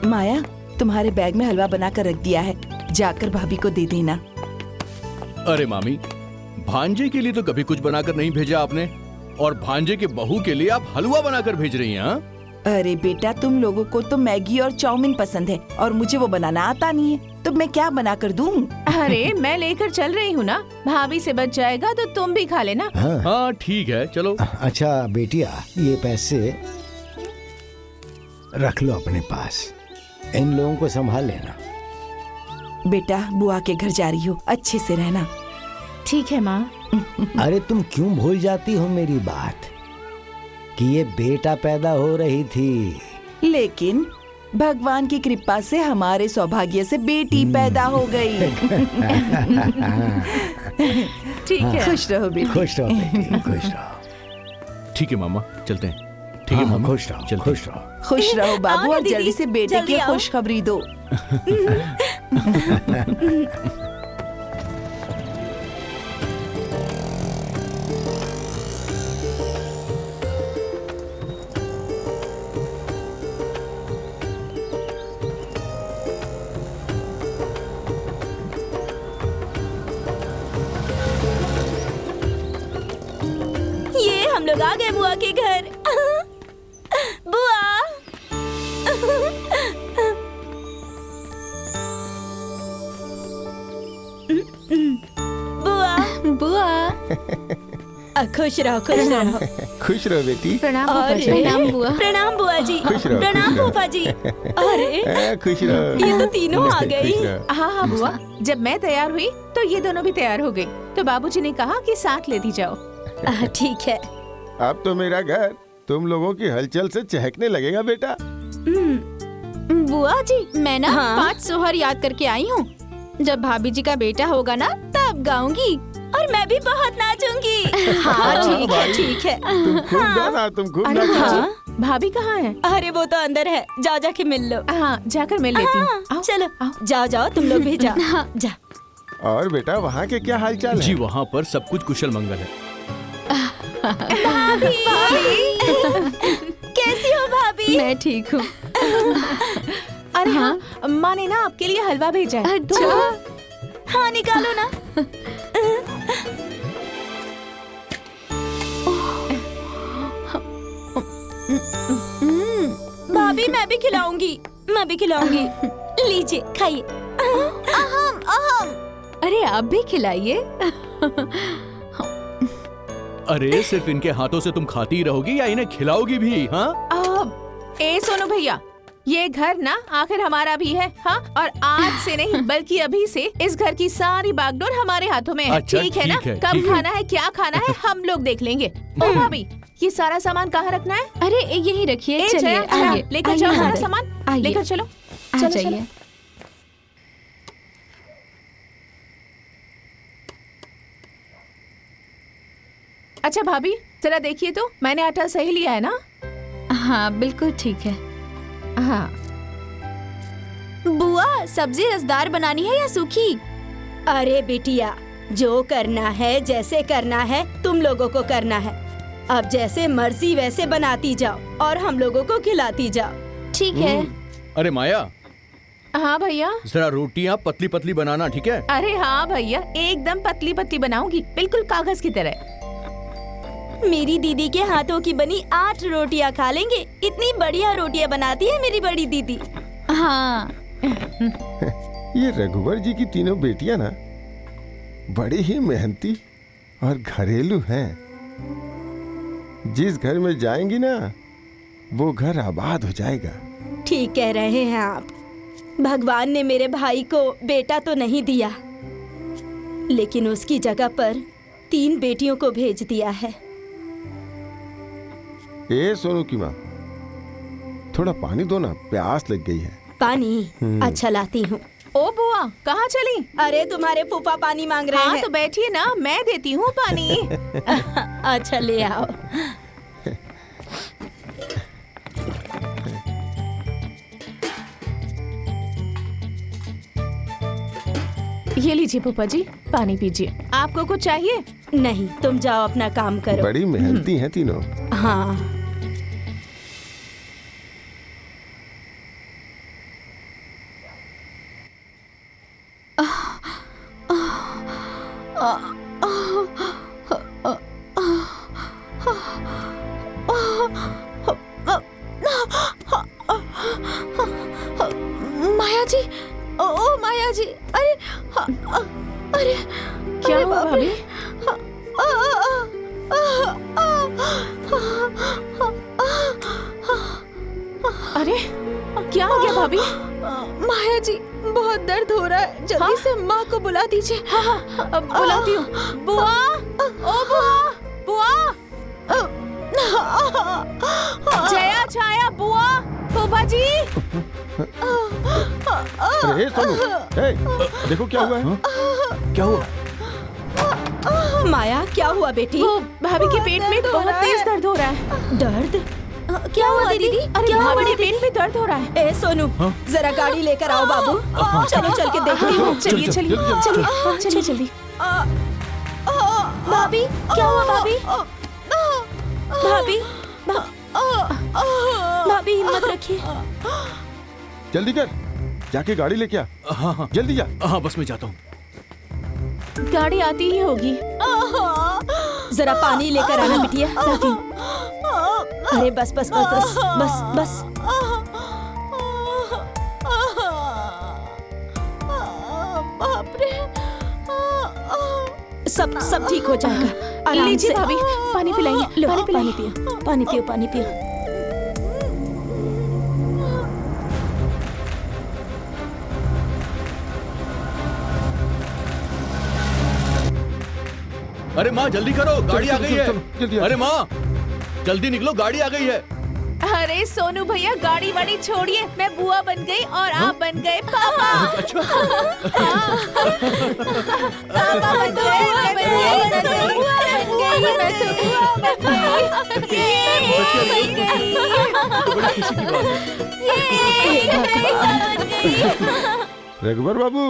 माया, तुम्हारे बैग में हलवा बनाकर रख दिया है, जाकर भाभी को दे देना। अरे मामी, भांजे के लिए तो कभी कुछ बनाकर नहीं भेजा आपने, और भांजे के बहू के लिए आप हलवा बनाकर भेज रही हैं? हाँ? अरे बेटा, तुम लोगों को तो मैगी और चाउमीन पसंद है और मुझे वो बनाना आता नहीं है, तो मैं क्या बना कर दूं? अरे मैं लेकर चल रही हूँ ना, भाभी से बच जाएगा तो तुम भी खा लेना। हाँ ठीक है, चलो। अच्छा बेटिया, ये पैसे रख लो अपने पास, इन लोगों को संभाल लेना। बेटा, बुआ के घर जा रही हो, अच्छे से रहना। ठीक है माँ। अरे तुम क्यों भूल जाती हो मेरी बात कि ये बेटा पैदा हो रही थी। लेकिन भगवान की कृपा से हमारे सौभाग्य से बेटी पैदा हो गई। ठीक है। खुश रहो बेटी। खुश रहो बेटी, खुश रहो। ठीक है मामा, चलते हैं। ठीक है हाँ, मामा, खुश रहो, चलते खुश रहो। खुश रहो बाबू, आओ और दीदी, जल्दी से बेटे जल्दी की आओ। खुशखबरी दो। ये हम लोग आ गए बुआ के घर। बुआ। बुआ। बुआ। खुश रहो, खुश रहो। खुश रहो बेटी। प्रणाम अरे, प्रणाम बुआ। प्रणाम बुआ जी। खुश रहो, प्रणाम खुश रहो। फूफा जी। अरे, खुश रहो। ये तो तीनों आ गई। खुश रहो। हाँ हाँ बुआ, जब मैं तैयार हुई तो ये दोनों भी तैयार हो गई, तो बाबूजी ने कहा कि साथ लेती जाओ। ठीक है। अब तो मेरा घर तुम लोगों की हलचल से चहकने लगेगा बेटा। बुआ जी, मैं ना हाँ? 5 सोहर याद करके आई हूँ। जब भाभी जी का बेटा होगा ना तब गाऊंगी। और मैं भी बहुत नाचूंगी। हाँ ठीक है, ठीक है। तुम खूब गाना, तुम खूब अरे नाचो। हाँ, भाभी कहाँ है? अरे वो तो अंदर है, जाओ जाके मिल लो। हाँ, जाकर मिल लेती हूँ। हाँ, आओ, चलो आओ। जाओ जाओ, तुम लोग भी जाओ। हाँ। जा। और बेटा, वहाँ के क्या हालचाल जी है? वहाँ पर सब कुछ कुशल मंगल है। भाभी। कैसी हो भाभी? मैं ठीक हूँ। अरे हाँ, माँ ने ना आपके लिए हलवा भेजा है। अच्छा। हाँ निकालो ना। भाभी मैं भी खिलाऊंगी, मैं भी खिलाऊंगी। लीजिए खाइए। अहम अहम। अरे आप भी खिलाइए। अरे सिर्फ इनके हाथों से तुम खाती ही रहोगी या इन्हें खिलाओगी भी? हाँ, ए सोनू भैया, ये घर ना आखिर हमारा भी है। हाँ, और आज से नहीं बल्कि अभी से इस घर की सारी बागडोर हमारे हाथों में है। अच्छा, ठीक है ना? ठीक है, कब ठीक है। खाना है, क्या खाना है, हम लोग देख लेंगे। ओ भाभी, ये सारा सामान कहाँ रखना है? अरे यही रखिए। ए, चलिए जया, जया, आइए, लेकर आइए चलो सारा अंदर। सामान, आइए। लेकर चलो। आ चलो, जाइए। चलो। अच्छा भाभी, जरा देखिए तो मैंने आटा सही लिया है ना? हाँ बिल्कुल ठीक है। हाँ। बुआ, सब्जी रसदार बनानी है या सूखी? अरे बिटिया, जो करना है, जैसे करना है, तुम लोगों को करना है। अब जैसे मर्जी वैसे बनाती जाओ और हम लोगों को खिलाती जाओ। ठीक है। अरे माया, हाँ भैया। जरा रोटियां पतली पतली बनाना, ठीक है? अरे हाँ भैया, एकदम पतली पतली बनाऊंगी, बिल्कुल कागज की तरह। मेरी दीदी के हाथों की बनी 8 रोटियां खा लेंगे। इतनी बढ़िया रोटियां बनाती है मेरी बड़ी दीदी। हाँ। ये रघुवर जी की तीनों बेटियां ना बड़ी ही मेहनती और घरेलू हैं। जिस घर में जाएंगी ना वो घर आबाद हो जाएगा। ठीक कह रहे हैं आप। भगवान ने मेरे भाई को बेटा तो नहीं दिया, लेकिन उसकी जगह पर 3 बेटियों को भेज दिया है। ए सोनू की माँ, थोड़ा पानी दो ना, प्यास लग गई है। पानी? अच्छा लाती हूँ। ओ बुआ, कहाँ चली? अरे तुम्हारे फूफा पानी मांग रहे हाँ हैं। तो बैठिए ना, मैं देती हूँ पानी। अच्छा ले आओ। ये लीजिए फूफा जी, पानी पीजिए। आपको कुछ चाहिए? नहीं, तुम जाओ अपना काम करो। बड़ी मेहनती हैं तीनों। हाँ। माया जी, ओ माया जी, अरे अरे क्या हुआ भाभी? अरे क्या हो गया भाभी? माया जी, बहुत दर्द हो रहा है, जल्दी से माँ को बुला दीजिए। हाँ, अब बुलाती हूँ। बुआ, ओ बुआ, बुआ, जया, छाया, बुआ, फूफा जी। अरे सोनू, देखो क्या हुआ है। क्या हुआ? माया, क्या हुआ बेटी? वो भाभी के पेट में बहुत तेज दर्द हो रहा है। दर्द? क्या हुआ दीदी? अरे भाभी के पेट में दर्द हो रहा है। ए सोनू, जरा गाड़ी लेकर आओ बाबू। चलो चल के देखती हूँ। चलिए चलिए चलिए चलिए जल्दी। भाभी, क्या हुआ भाभी? भाभी, भाभी हिम्मत रखिए। जल्दी कर, जाके गाड़ी लेके आ। हाँ, जल्दी जा। हाँ, बस मैं जाता हूँ। गाड़ी आती ही होगी। जरा पानी लेकर आना बिटिया। लाती हूँ। अरे बस बस बस बस बस बस। बाप रे। सब ठीक हो जाएगा। आराम लीजिए से। भाभी, पानी पिलाइए। लो, पानी पानी पिलाइए। पियो, पानी पियो, पानी पियो। अरे माँ जल्दी करो, गाड़ी आ गई है। जल्दी आ। अरे माँ जल्दी निकलो, गाड़ी आ गई है। अरे सोनू भैया, गाड़ी वाड़ी छोड़िए, मैं बुआ बन गई और आप बन गए पापा। अच्छा। पापा बन गए, मैं बुआ बन गई, मैं तो बुआ बन गई। तो बड़ी खुशी की बात है। रघुवर बाबू,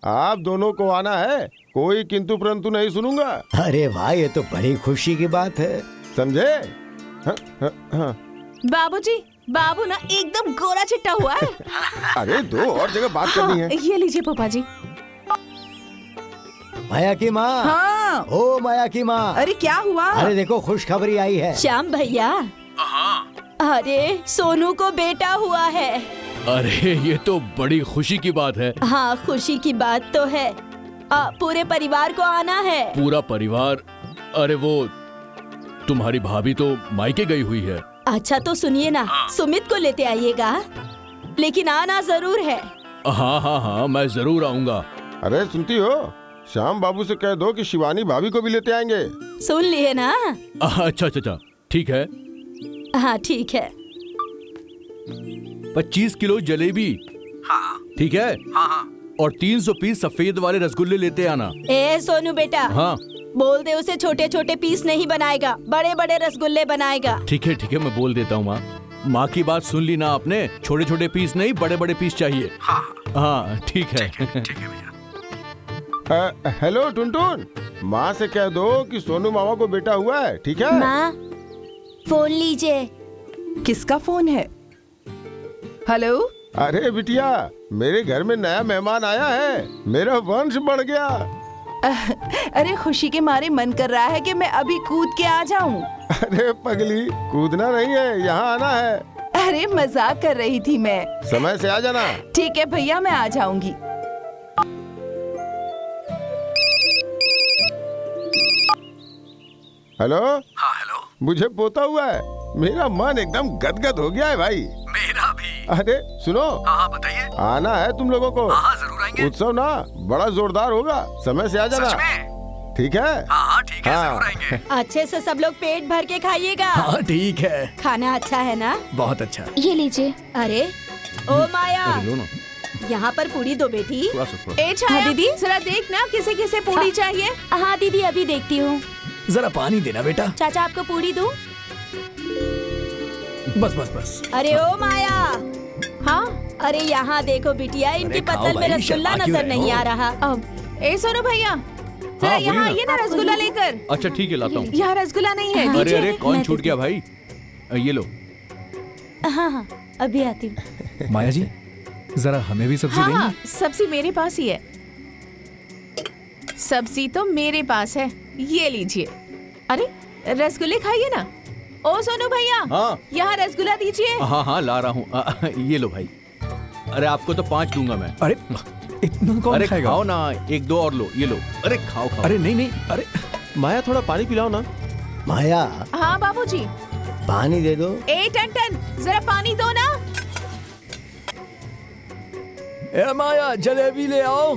आप दोनों को आना है, कोई किंतु परंतु नहीं सुनूंगा। अरे वाह, ये तो बड़ी खुशी की बात है। समझे? हाँ, हाँ, हाँ। बाबूजी, बाबू ना एकदम गोरा चिट्टा हुआ है। अरे दो और जगह बात करनी है। ये लीजिए पापा जी। माया की माँ। हाँ। ओ माया की माँ। अरे क्या हुआ? अरे देखो, खुशखबरी आई है। श्याम भैया, अरे सोनू को बेटा हुआ है। अरे ये तो बड़ी खुशी की बात है। हाँ, खुशी की बात तो है। पूरे परिवार को आना है। पूरा परिवार? अरे वो तुम्हारी भाभी तो मायके गई हुई है। अच्छा तो सुनिए ना, सुमित को लेते आइएगा, लेकिन आना जरूर है। हाँ हाँ हाँ, मैं जरूर आऊंगा। अरे सुनती हो, श्याम बाबू से कह दो कि शिवानी भाभी को भी लेते आएंगे। सुन लिए ना? अच्छा अच्छा अच्छा, ठीक है। हाँ ठीक है। 25 किलो जलेबी। हाँ। ठीक है। हाँ। और 300 पीस सफेद वाले रसगुल्ले लेते आना। ए सोनू बेटा। हाँ। बोल दे उसे छोटे छोटे पीस नहीं बनाएगा, बड़े बड़े रसगुल्ले बनाएगा। ठीक है, मैं बोल देता हूँ माँ। माँ की बात सुन ली ना आपने? छोटे छोटे पीस नहीं, बड़े बड़े पीस चाहिए। हाँ ठीक है। हेलो टुनटुन, माँ से कह दो कि सोनू मामा को बेटा हुआ है, ठीक है? माँ, फोन लीजिए। किसका फोन है? हेलो। अरे बिटिया, मेरे घर में नया मेहमान आया है, मेरा वंश बढ़ गया। अरे खुशी के मारे मन कर रहा है कि मैं अभी कूद के आ जाऊं। अरे पगली, कूदना नहीं है, यहाँ आना है। अरे मजाक कर रही थी मैं। समय से आ जाना। ठीक है भैया, मैं आ जाऊंगी। हेलो। हाँ हेलो। मुझे पोता हुआ है, मेरा मन एकदम गदगद हो गया है भाई। मेरा भी। अरे सुनो। हाँ बताइए। आना है तुम लोगों को। हाँ जरूर आएंगे। उत्सव ना बड़ा जोरदार होगा, समय से आ जाना। सच में? ठीक है। हाँ ठीक है, हाँ। जरूर आएंगे। अच्छे से सब लोग पेट भर के खाइएगा। हाँ ठीक है। खाना अच्छा है ना? बहुत अच्छा। ये लीजिए। अरे ओ माया, लो ना यहाँ पर पूरी दो बेटी। थोड़ा सा। ए छाया, हाँ, दीदी। जरा देख ना किसे किसे पूरी चाहिए। हाँ दीदी, अभी देखती हूँ। जरा पानी देना बेटा। चाचा आपको पूरी दूँ? बस बस बस। अरे ओ माया, हाँ अरे यहाँ देखो बिटिया, इनकी खाओ पतल में भाई, रसगुल्ला शर्मा क्यों नजर रहे नहीं हो? आ रहा। अब ए सोनू भैया, जरा हाँ, बोलिए यहाँ ना। आइए ना रसगुल्ला लेकर। अच्छा ठीक है, लाता हूँ। यहाँ रसगुल्ला नहीं है। अरे दीजिए। अरे कौन मैं छूट गया भाई? ये लो। हाँ हाँ, अभी आती हूँ। माया जी, जरा हमें भी सब्जी हाँ देंगी? हाँ, सब्जी मेरे पास ही है। सब्जी तो मेरे पास है, ये लीजिए। अरे रसगुल्ले खाइए ना। ओ सोनू भैया, हाँ यहाँ रसगुल्ला दीजिए। हाँ हाँ ला रहा हूँ। ये लो भाई। अरे आपको तो 5 दूंगा मैं। अरे इतना कौन अरे खाएगा? खाओ ना, 1-2 और लो। ये लो। अरे खाओ खाओ। अरे नहीं नहीं, अरे माया थोड़ा पानी पिलाओ ना। माया, हाँ बाबूजी। पानी दे दो। ए टन, जरा पानी दो ना। ए माया, जलेबी ले आओ।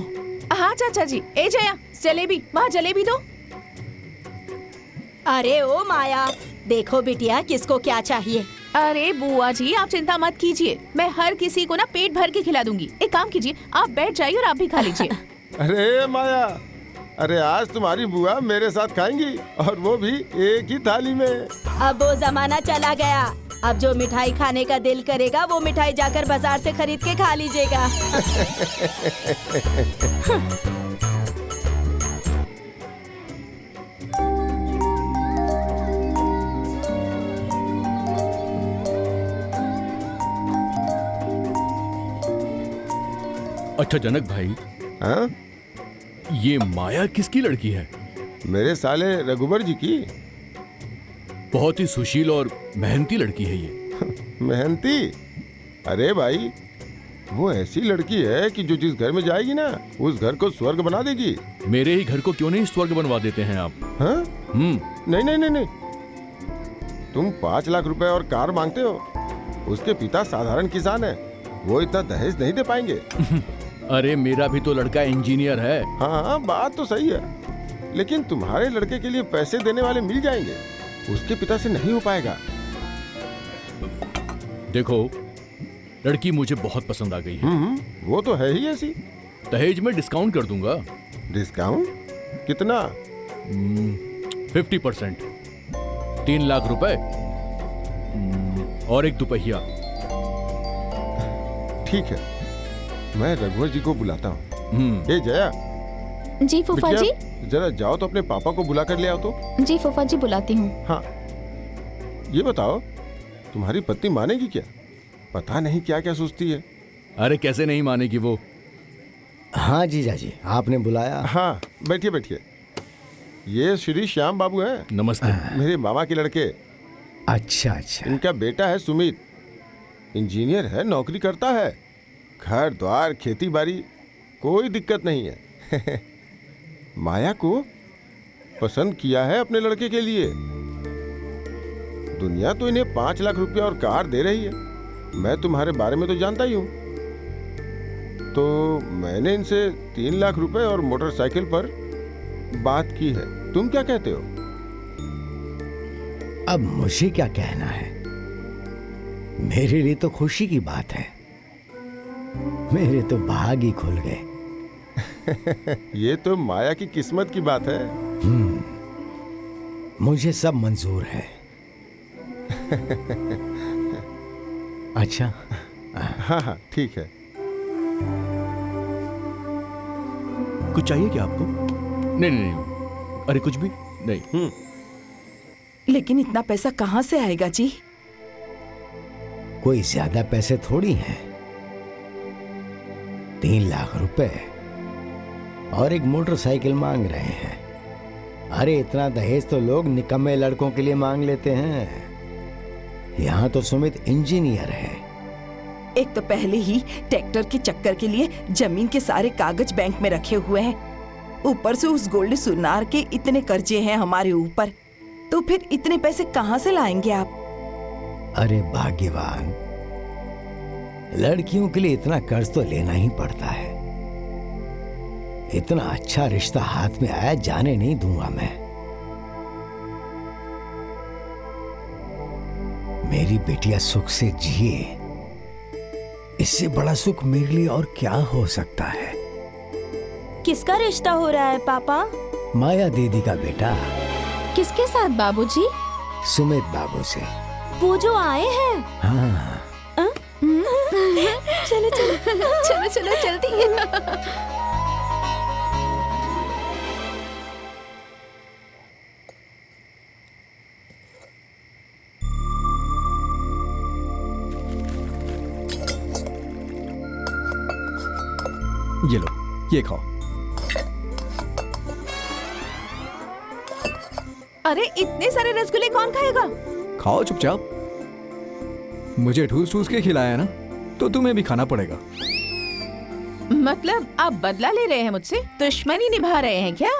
हाँ चाचा जी। ए जया, जलेबी, वहाँ जलेबी दो। अरे ओ माया, देखो बिटिया किसको क्या चाहिए। अरे बुआ जी, आप चिंता मत कीजिए, मैं हर किसी को ना पेट भर के खिला दूंगी। एक काम कीजिए, आप बैठ जाइए और आप भी खा लीजिए। अरे माया, अरे आज तुम्हारी बुआ मेरे साथ खाएंगी, और वो भी एक ही थाली में। अब वो जमाना चला गया। अब जो मिठाई खाने का दिल करेगा वो मिठाई जाकर बाजार से खरीद के खा लीजिएगा। अच्छा जनक भाई, हाँ? ये माया किसकी लड़की है? मेरे साले रघुबर जी की। बहुत ही सुशील और मेहनती लड़की है ये। मेहनती? अरे भाई, वो ऐसी लड़की है कि जो जिस घर में जाएगी ना, उस घर को स्वर्ग बना देगी। मेरे ही घर को क्यों नहीं स्वर्ग बनवा देते हैं आप? हाँ? हम्म। नहीं। तुम 5 लाख रुपए और कार मांगते हो। उसके पिता साधारण किसान है, वो इतना दहेज नहीं दे पाएंगे। अरे मेरा भी तो लड़का इंजीनियर है। हाँ, बात तो सही है, लेकिन तुम्हारे लड़के के लिए पैसे देने वाले मिल जाएंगे, उसके पिता से नहीं हो पाएगा। देखो, लड़की मुझे बहुत पसंद आ गई है। वो तो है ही ऐसी। दहेज में डिस्काउंट कर दूंगा। डिस्काउंट? कितना? 50%। 3 लाख रुपए और 1 दुपहिया। ठीक है, मैं रघुवर जी को बुलाता हूँ। ए जया, जी फूफा जी। बिटिया, जरा जाओ तो अपने पापा को बुला कर ले आओ तो। जी फूफा जी, बुलाती हूँ। हाँ, ये बताओ, तुम्हारी पत्नी मानेगी क्या? पता नहीं क्या क्या सोचती है। अरे कैसे नहीं मानेगी वो? हाँ जीजा जी, आपने बुलाया? हाँ, बैठिए बैठिए। ये श्री श्याम बाबू हैं, नमस्ते। मेरे मामा के लड़के। अच्छा अच्छा। इनका बेटा है सुमित, इंजीनियर है, नौकरी करता है। घर द्वार खेती बाड़ी कोई दिक्कत नहीं है। माया को पसंद किया है अपने लड़के के लिए। दुनिया तो इन्हें 5 लाख रुपया और कार दे रही है। मैं तुम्हारे बारे में तो जानता ही हूं, तो मैंने इनसे 3 लाख रुपए और मोटरसाइकिल पर बात की है। तुम क्या कहते हो? अब मुझे क्या कहना है, मेरे लिए तो खुशी की बात है। मेरे तो भाग ही खुल गए। ये तो माया की किस्मत की बात है। मुझे सब मंजूर है। अच्छा, हाँ हाँ ठीक है। कुछ चाहिए क्या आपको? नहीं। अरे कुछ भी नहीं। लेकिन इतना पैसा कहाँ से आएगा जी? कोई ज्यादा पैसे थोड़ी हैं। 3 लाख रुपए और एक मोटरसाइकिल मांग रहे हैं। अरे इतना दहेज तो लोग निकम्मे लड़कों के लिए मांग लेते हैं। यहाँ तो सुमित इंजीनियर है। एक तो पहले ही ट्रैक्टर के चक्कर के लिए जमीन के सारे कागज बैंक में रखे हुए हैं, ऊपर से उस गोल्ड सुनार के इतने कर्जे हैं हमारे ऊपर, तो फिर इतने पैसे कहाँ से लाएंगे आप? अरे भाग्यवान, लड़कियों के लिए इतना कर्ज तो लेना ही पड़ता है। इतना अच्छा रिश्ता हाथ में आया, जाने नहीं दूंगा मैं। मेरी बेटियां सुख से जिए, इससे बड़ा सुख मेरे लिए और क्या हो सकता है। किसका रिश्ता हो रहा है पापा? माया दीदी का बेटा। किसके साथ बाबूजी? सुमित बाबू से। वो जो आए हैं? हाँ। चलो चलो चलो चलो जल्दी। ये लो, ये खाओ। अरे इतने सारे रसगुल्ले कौन खाएगा? खाओ चुपचाप। मुझे ठूस ठूस के खिलाया ना, तो तुम्हें भी खाना पड़ेगा। मतलब आप बदला ले रहे हैं मुझसे? दुश्मनी निभा रहे हैं क्या?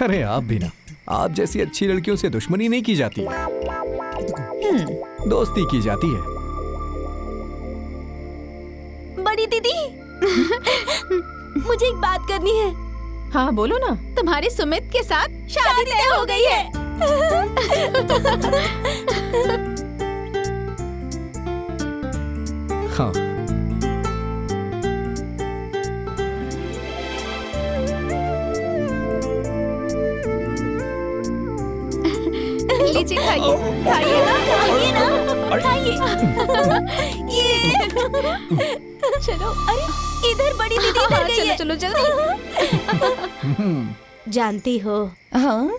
अरे आप भी ना, आप जैसी अच्छी लड़कियों से दुश्मनी नहीं की जाती है, दोस्ती की जाती है। बड़ी दीदी मुझे एक बात करनी है। हाँ बोलो ना। तुम्हारे सुमित के साथ शादी तय हो गई है। हाँ। लीजिए खाइए, खाइए ना, खाइए। ये चलो, अरे इधर बड़ी दीदी इधर गई चलो है। चलो जल्दी। जानती हो, हाँ?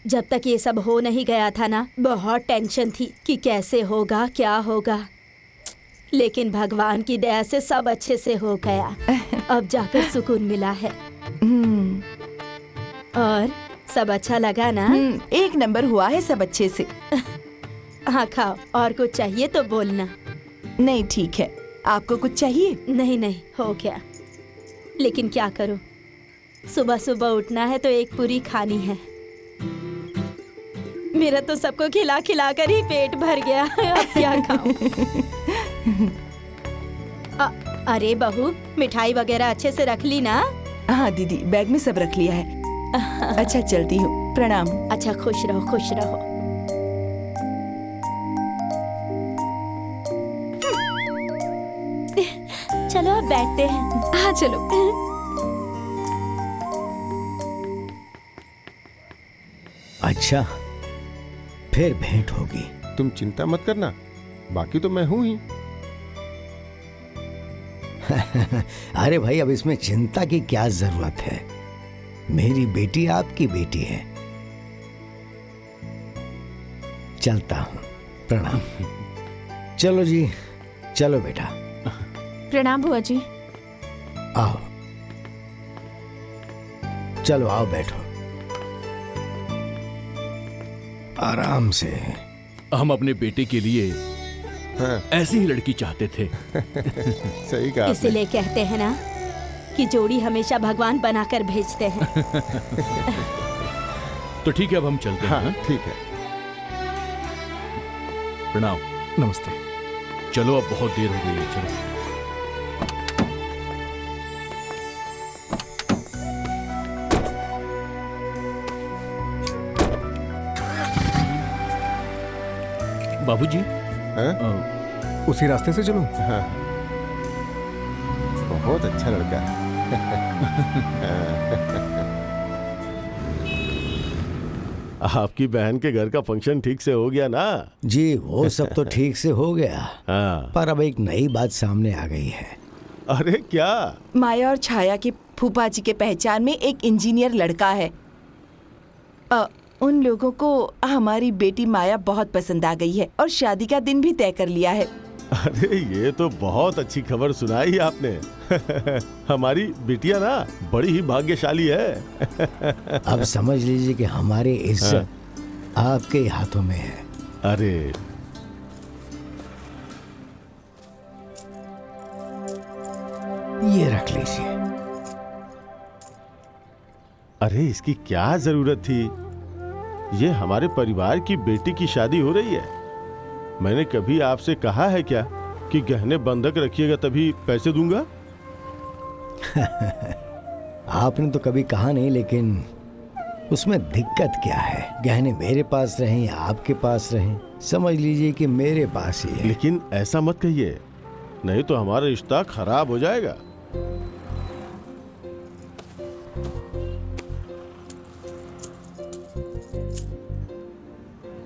जब तक ये सब हो नहीं गया था ना, बहुत टेंशन थी कि कैसे होगा, क्या होगा। लेकिन भगवान की दया से सब अच्छे से हो गया। अब जाकर सुकून मिला है। और सब अच्छा लगा ना? एक नंबर हुआ है, सब अच्छे से। हाँ खाओ, और कुछ चाहिए तो बोलना। नहीं ठीक है, आपको कुछ चाहिए? नहीं नहीं, हो गया। लेकिन क्या करूं, सुबह सुबह उठना है तो एक पूरी खानी है। मेरा तो सबको खिला खिला कर ही पेट भर गया। अब क्या खाऊं? अरे बहू, मिठाई वगैरह अच्छे से रख ली ना? हाँ दीदी, बैग में सब रख लिया है। अच्छा चलती हूँ, प्रणाम। अच्छा, खुश रहो खुश रहो। चलो अब बैठते हैं। हाँ चलो। अच्छा, फिर भेंट होगी। तुम चिंता मत करना, बाकी तो मैं हूं ही। अरे भाई, अब इसमें चिंता की क्या जरूरत है? मेरी बेटी आपकी बेटी है। चलता हूं, प्रणाम। चलो जी, चलो बेटा। प्रणाम बुआ जी। आओ, चलो आओ, बैठो आराम से। हम अपने बेटे के लिए हाँ। ऐसी ही लड़की चाहते थे। सही कहा आपने। इसीलिए कहते हैं ना कि जोड़ी हमेशा भगवान बनाकर भेजते हैं। तो ठीक है, अब हम चलते हैं। हाँ ठीक है। प्रणाम। नमस्ते। चलो, अब बहुत देर हो गई है, चलो। बाबूजी, हाँ? उसी रास्ते से चलो। हाँ, बहुत अच्छा लड़का है। आपकी बहन के घर का फंक्शन ठीक से हो गया ना? जी, वो सब तो ठीक से हो गया। हाँ। पर अब एक नई बात सामने आ गई है। अरे क्या? माया और छाया के फूफा जी के पहचान में एक इंजीनियर लड़का है। उन लोगों को हमारी बेटी माया बहुत पसंद आ गई है और शादी का दिन भी तय कर लिया है। अरे ये तो बहुत अच्छी खबर सुनाई आपने। हमारी बिटिया ना बड़ी ही भाग्यशाली है। अब समझ लीजिए कि हमारी इज्जत आपके ही हाथों में है। अरे ये रख लीजिए। अरे इसकी क्या जरूरत थी? ये हमारे परिवार की बेटी की शादी हो रही है। मैंने कभी आपसे कहा है क्या कि गहने बंधक रखिएगा तभी पैसे दूंगा? आपने तो कभी कहा नहीं, लेकिन उसमें दिक्कत क्या है? गहने मेरे पास रहें या आपके पास रहें, समझ लीजिए कि मेरे पास ही है। लेकिन ऐसा मत कहिए, नहीं तो हमारा रिश्ता खराब हो जाएगा।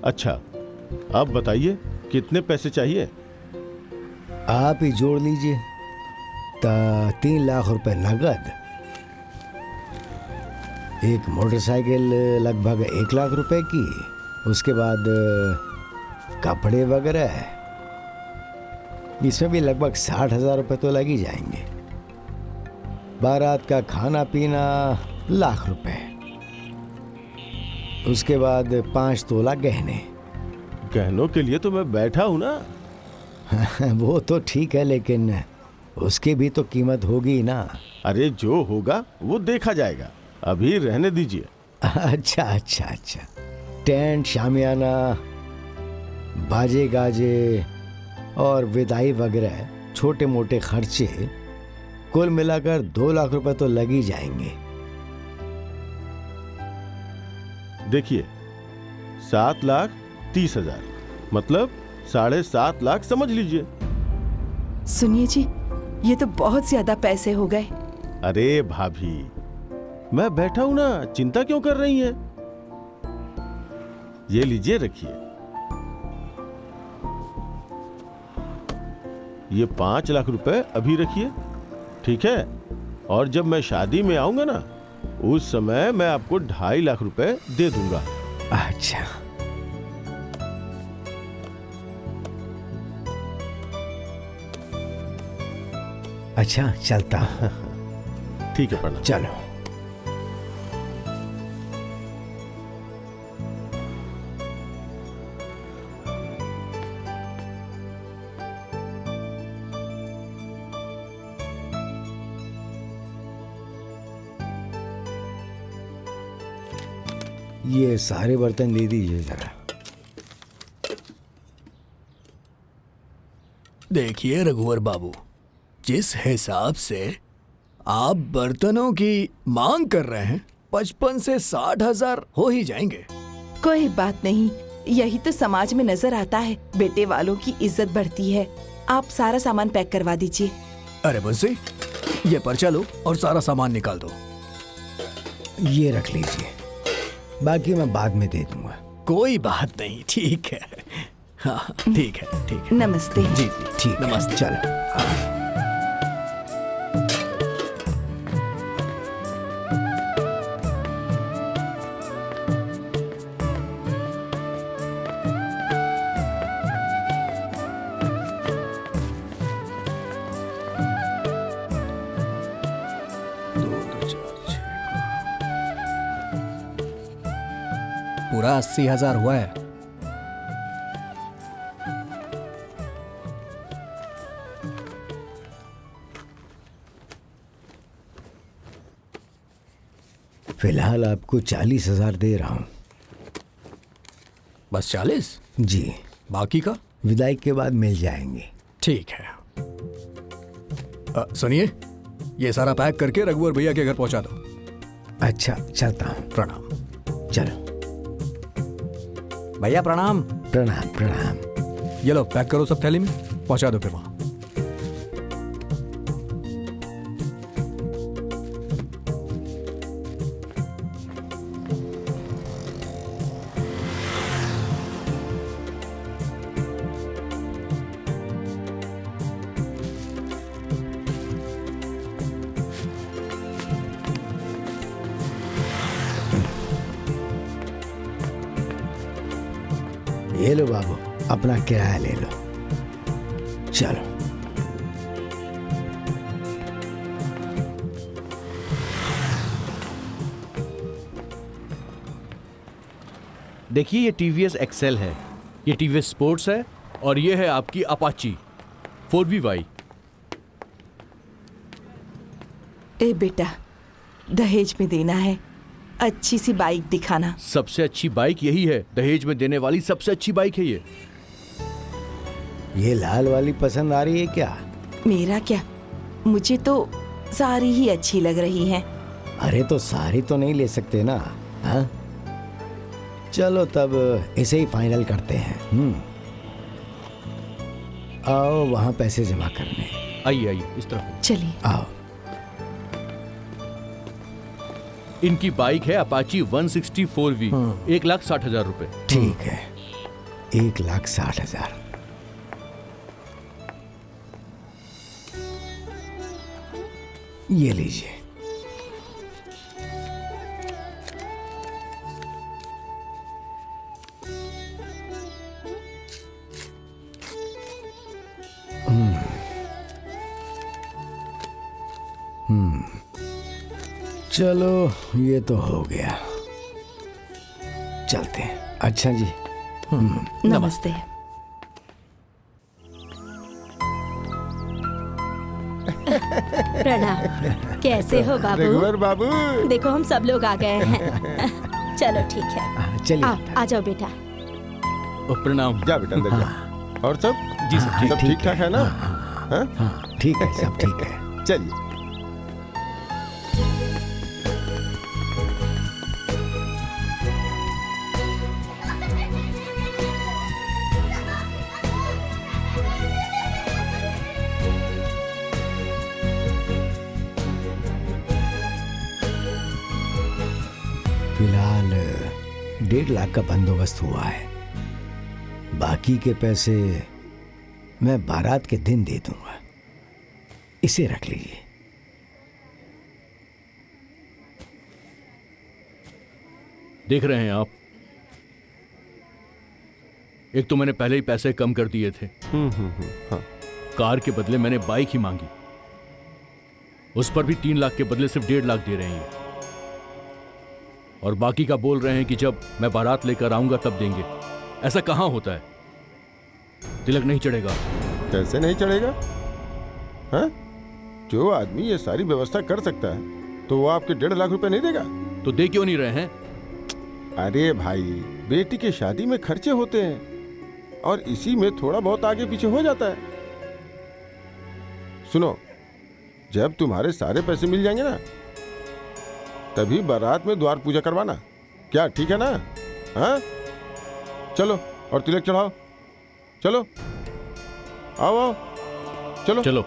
अच्छा, अब बताइए कितने पैसे चाहिए? आप ही जोड़ लीजिए। 3 लाख रुपए नगद, एक मोटरसाइकिल लगभग 1 लाख रुपए की, उसके बाद कपड़े वगैरह, इसमें भी लगभग 60,000 रुपए तो लग ही जाएंगे। बारात का खाना पीना लाख रुपए, उसके बाद 5 तोला गहने। गहनों के लिए तो मैं बैठा हूं ना। वो तो ठीक है, लेकिन उसकी भी तो कीमत होगी ना। अरे जो होगा वो देखा जाएगा, अभी रहने दीजिए। अच्छा अच्छा अच्छा, टेंट, शामियाना, बाजे गाजे और विदाई वगैरह छोटे मोटे खर्चे कुल मिलाकर 2 लाख रुपए तो लग ही जाएंगे। देखिए, 7,30,000 मतलब 7.5 लाख समझ लीजिए। सुनिए जी, ये तो बहुत ज्यादा पैसे हो गए। अरे भाभी, मैं बैठा हूं ना, चिंता क्यों कर रही हैं? ये लीजिए, रखिए। ये 5 लाख रुपए अभी रखिए, ठीक है? और जब मैं शादी में आऊंगा ना, उस समय मैं आपको 2.5 लाख रुपए दे दूंगा। अच्छा, अच्छा चलता। ठीक है, प्रणाम। चलो। ये सारे बर्तन दे दीजिए जरा। देखिए रघुवर बाबू, जिस हिसाब से आप बर्तनों की मांग कर रहे हैं, 55 से 60,000 हो ही जाएंगे। कोई बात नहीं, यही तो समाज में नजर आता है। बेटे वालों की इज्जत बढ़ती है। आप सारा सामान पैक करवा दीजिए। अरे बंसी, ये पर्चा लो और सारा सामान निकाल दो। ये रख लीजिए, बाकी मैं बाद में दे दूंगा। कोई बात नहीं, ठीक है। हाँ ठीक है, ठीक है। नमस्ते। जी जी ठीक, नमस्ते। चलो। पूरा 80,000 हुआ है। फिलहाल आपको 40,000 दे रहा हूँ। बस 40? जी, बाकी का विदाई के बाद मिल जाएंगे। ठीक है। सुनिए, ये सारा पैक करके रघुवर भैया के घर पहुंचा दो। अच्छा, चलता हूँ। प्रणाम। चलो। भैया प्रणाम। प्रणाम प्रणाम। ये लो, पैक करो सब थैली में, पहुंचा दो फिर वहां। ये लो बाबू, अपना किराया ले लो। चलो। देखिए ये टीवीएस एक्सेल है, ये टीवीएस स्पोर्ट्स है और ये है आपकी अपाची 4VY। ए बेटा, दहेज में देना है, अच्छी सी बाइक दिखाना। सबसे अच्छी बाइक यही है, दहेज में देने वाली सबसे अच्छी बाइक है ये। ये लाल वाली पसंद आ रही है क्या? मेरा क्या, मुझे तो सारी ही अच्छी लग रही हैं। अरे तो सारी तो नहीं ले सकते ना। हाँ, चलो तब इसे ही फाइनल करते हैं। आओ वहां पैसे जमा करने। आइए आइए इस तरफ चलिए। आओ। इनकी बाइक है अपाची 164V, 1,60,000 रुपए। ठीक है, 1,60,000। ये लीजिए। चलो ये तो हो गया, चलते हैं। अच्छा जी। नमस्ते। प्रणाम। कैसे हो बाबू? रघुवर बाबू। देखो हम सब लोग आ गए हैं। चलो ठीक है, चलिए। आ जाओ बेटा। प्रणाम। जा बेटा अंदर जा। और सब जी सब ठीक ठाक है ना? हाँ? हाँ ठीक है, सब ठीक है। चलिए। फिलहाल 1.5 लाख का बंदोबस्त हुआ है। बाकी के पैसे मैं बारात के दिन दे दूंगा। इसे रख लीजिए। देख रहे हैं आप, एक तो मैंने पहले ही पैसे कम कर दिए थे। हाँ। कार के बदले मैंने बाइक ही मांगी, उस पर भी 3 लाख के बदले सिर्फ 1.5 लाख दे रहे हैं। और बाकी का बोल रहे हैं कि जब मैं बारात लेकर आऊंगा तब देंगे। ऐसा कहां होता है? तिलक नहीं चढ़ेगा। कैसे नहीं चढ़ेगा? हाँ? जो आदमी ये सारी व्यवस्था कर सकता है तो वो आपके 1.5 लाख रुपए नहीं देगा? तो दे क्यों नहीं रहे हैं? अरे भाई, बेटी की शादी में खर्चे होते हैं और इसी में थोड़ा बहुत आगे पीछे हो जाता है। सुनो, जब तुम्हारे सारे पैसे मिल जाएंगे ना, तभी बारात में द्वार पूजा करवाना। क्या ठीक है ना? हाँ? चलो और तिलक चढ़ाओ। चलो, आओ आओ, चलो चलो।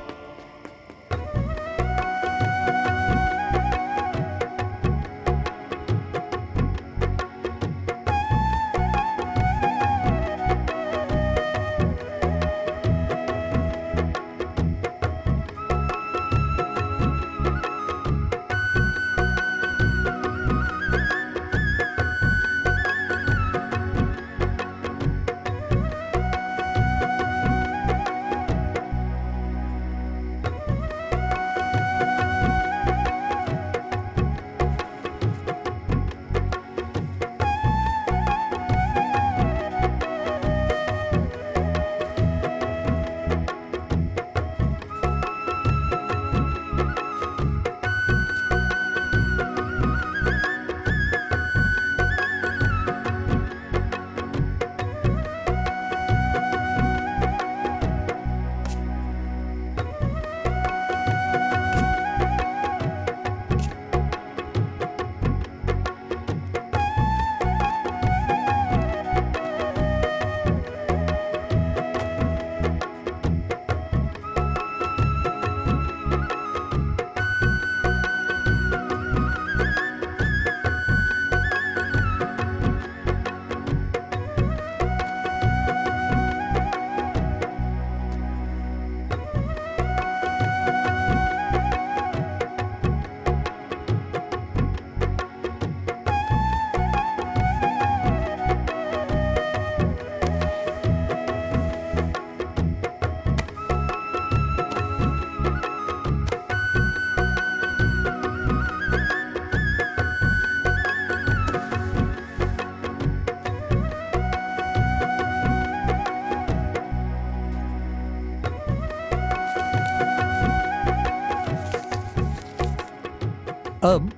अब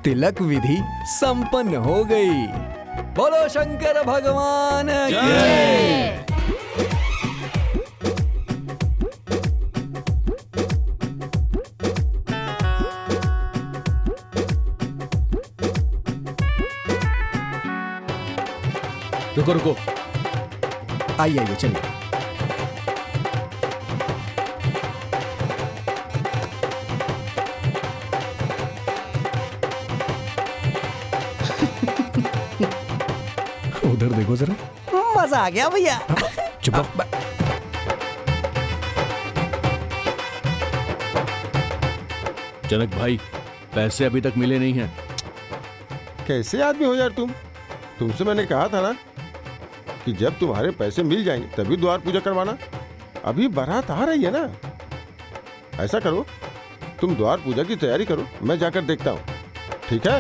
तिलक विधि संपन्न हो गई। बोलो शंकर भगवान की। रुको रुको, आइए आइए चलिए। उधर देखो जरा। मजा आ गया भैया। चुप रहो। जनक भाई, पैसे अभी तक मिले नहीं हैं। कैसे आदमी हो यार तुम? तुमसे मैंने कहा था ना कि जब तुम्हारे पैसे मिल जाएंगे तभी द्वार पूजा करवाना। अभी बारात आ रही है ना। ऐसा करो, तुम द्वार पूजा की तैयारी करो, मैं जाकर देखता हूँ। ठीक है?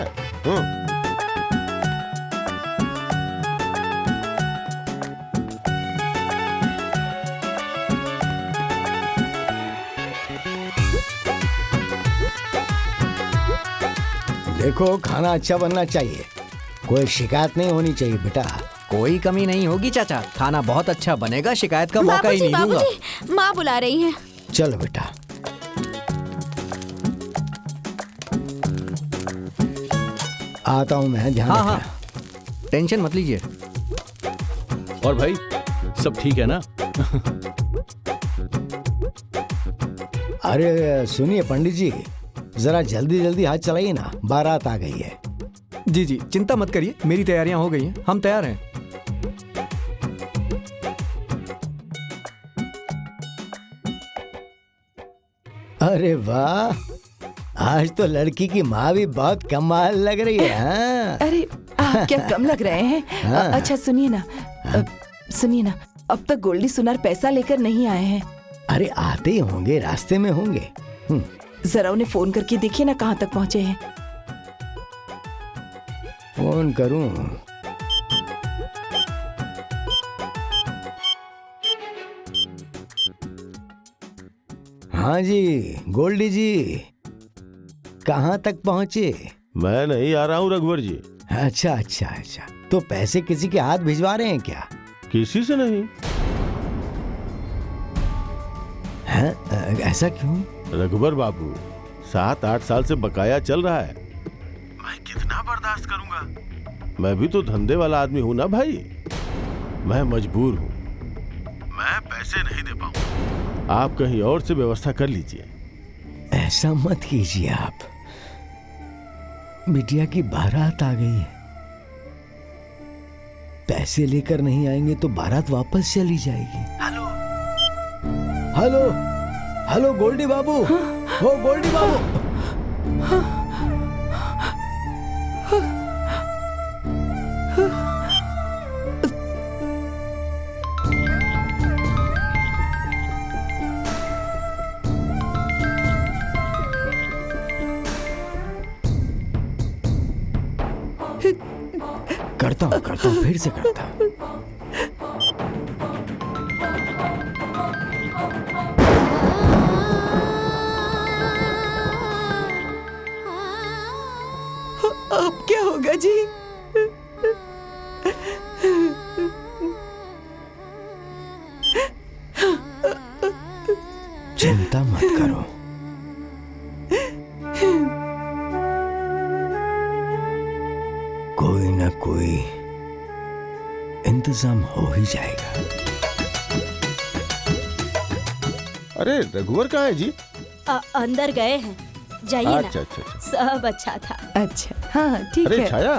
देखो, खाना अच्छा बनना चाहिए, कोई शिकायत नहीं होनी चाहिए बेटा। कोई कमी नहीं होगी चाचा, खाना बहुत अच्छा बनेगा, शिकायत का मौका ही नहीं दूंगा। बाबूजी, माँ बुला रही है। चलो बेटा। आता हूँ मैं, ध्यान हाँ रखना। टेंशन मत लीजिए। और भाई, सब ठीक है ना? अरे सुनिए पंडित जी, जरा जल्दी जल्दी हाथ चलाइए ना, बारात आ गई है। जी जी, चिंता मत करिए, मेरी तैयारियां हो गई हैं, हम तैयार हैं। अरे वाह, आज तो लड़की की माँ भी बहुत कमाल लग रही है। हाँ? अरे आप क्या कम लग रहे हैं? हाँ। अच्छा सुनिए ना, सुनिए ना, अब तक गोल्डी सुनार पैसा लेकर नहीं आए हैं। अरे आते ही होंगे, रास्ते में होंगे। जरा उन्हें फोन करके देखिए ना कहाँ तक पहुँचे हैं। फोन करूं? हाँ जी, गोल्डी जी, कहाँ तक पहुँचे? मैं नहीं आ रहा हूँ रघुवर जी। अच्छा अच्छा अच्छा, तो पैसे किसी के हाथ भिजवा रहे हैं क्या? किसी से नहीं। हैं? ऐसा क्यों? रघुवर बाबू, 7-8 साल से बकाया चल रहा है, मैं कितना बर्दाश्त करूंगा? मैं भी तो धंधे वाला आदमी हूं ना भाई। मैं मजबूर हूं, मैं पैसे नहीं दे पाऊंगा। आप कहीं और से व्यवस्था कर लीजिए। ऐसा मत कीजिए आप, बिटिया की बारात आ गई है, पैसे लेकर नहीं आएंगे तो बारात वापस चली जाएगी। हेलो हेलो हेलो, गोल्डी बाबू। हो गोल्डी बाबू। करता हूँ, फिर से करता हूँ। अब क्या होगा जी? चिंता मत करो, कोई ना कोई इंतजाम हो ही जाएगा। अरे रघुवर कहाँ है जी? अंदर गए हैं, जाइए ना। अच्छा अच्छा अच्छा। सब अच्छा था। अच्छा हाँ ठीक अरे है। छाया,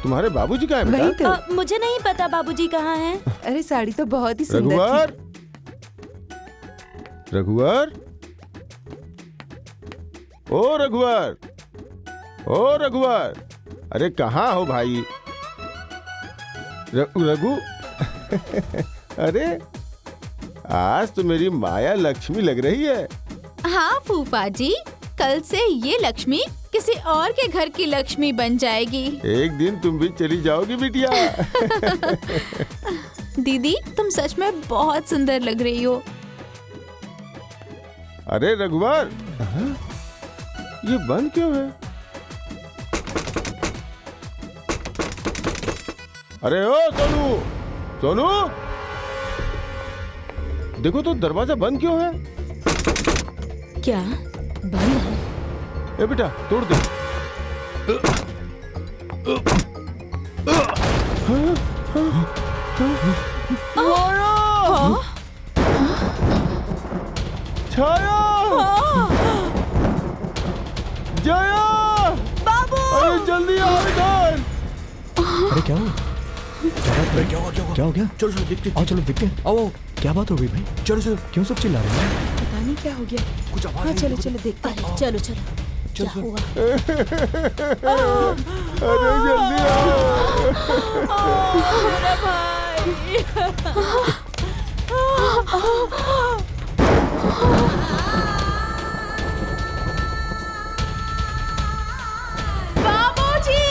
तुम्हारे बाबूजी कहाँ है वही बेटा? तो। मुझे नहीं पता बाबूजी कहाँ हैं। अरे साड़ी तो बहुत ही सुंदर रघुवर, थी। रघुवर, ओ रघुवर, ओ रघुवर, अरे कहाँ हो भाई? रघु अरे आज तो मेरी माया लक्ष्मी लग रही है। हाँ फूफा जी, कल से ये लक्ष्मी किसी और के घर की लक्ष्मी बन जाएगी। एक दिन तुम भी चली जाओगी बिटिया। दीदी, तुम सच में बहुत सुंदर लग रही हो। अरे रघुवर, ये बंद क्यों है? अरे ओ सोनू, सोनू, देखो तो दरवाजा बंद क्यों है? क्या बंद है? ए बेटा तोड़ दे। छाया, जया, बाबू, अरे जल्दी आओ इधर। अरे क्या हुआ? क्या हो गया? चलो चलो देखते आओ, चलो देखते हैं। आओ, क्या बात हो गई भाई? चलो चलो, क्यों सब चिल्ला रहे हैं? पता नहीं क्या हो गया। कुछ आवाज हाँ चलो चलो देखते हैं। अरे चलो चलो, क्या हुआ? अरे जल्दी आओ। मेरा भाई। बाबूजी!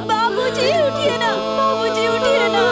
बाबूजी उठिए ना, बाबूजी उठिए ना।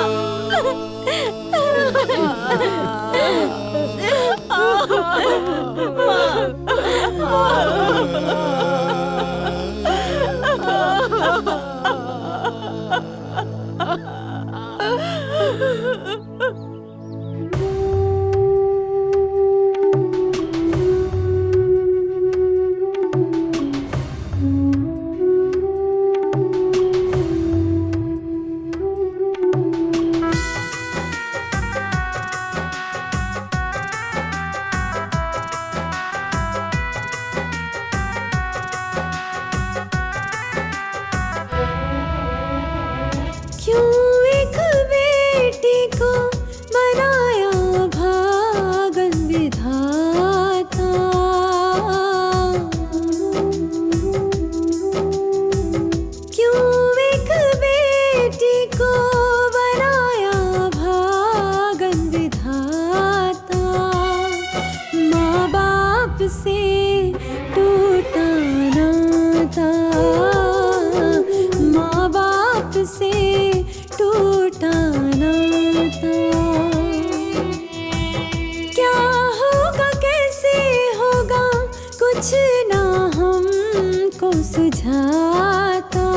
सुझाता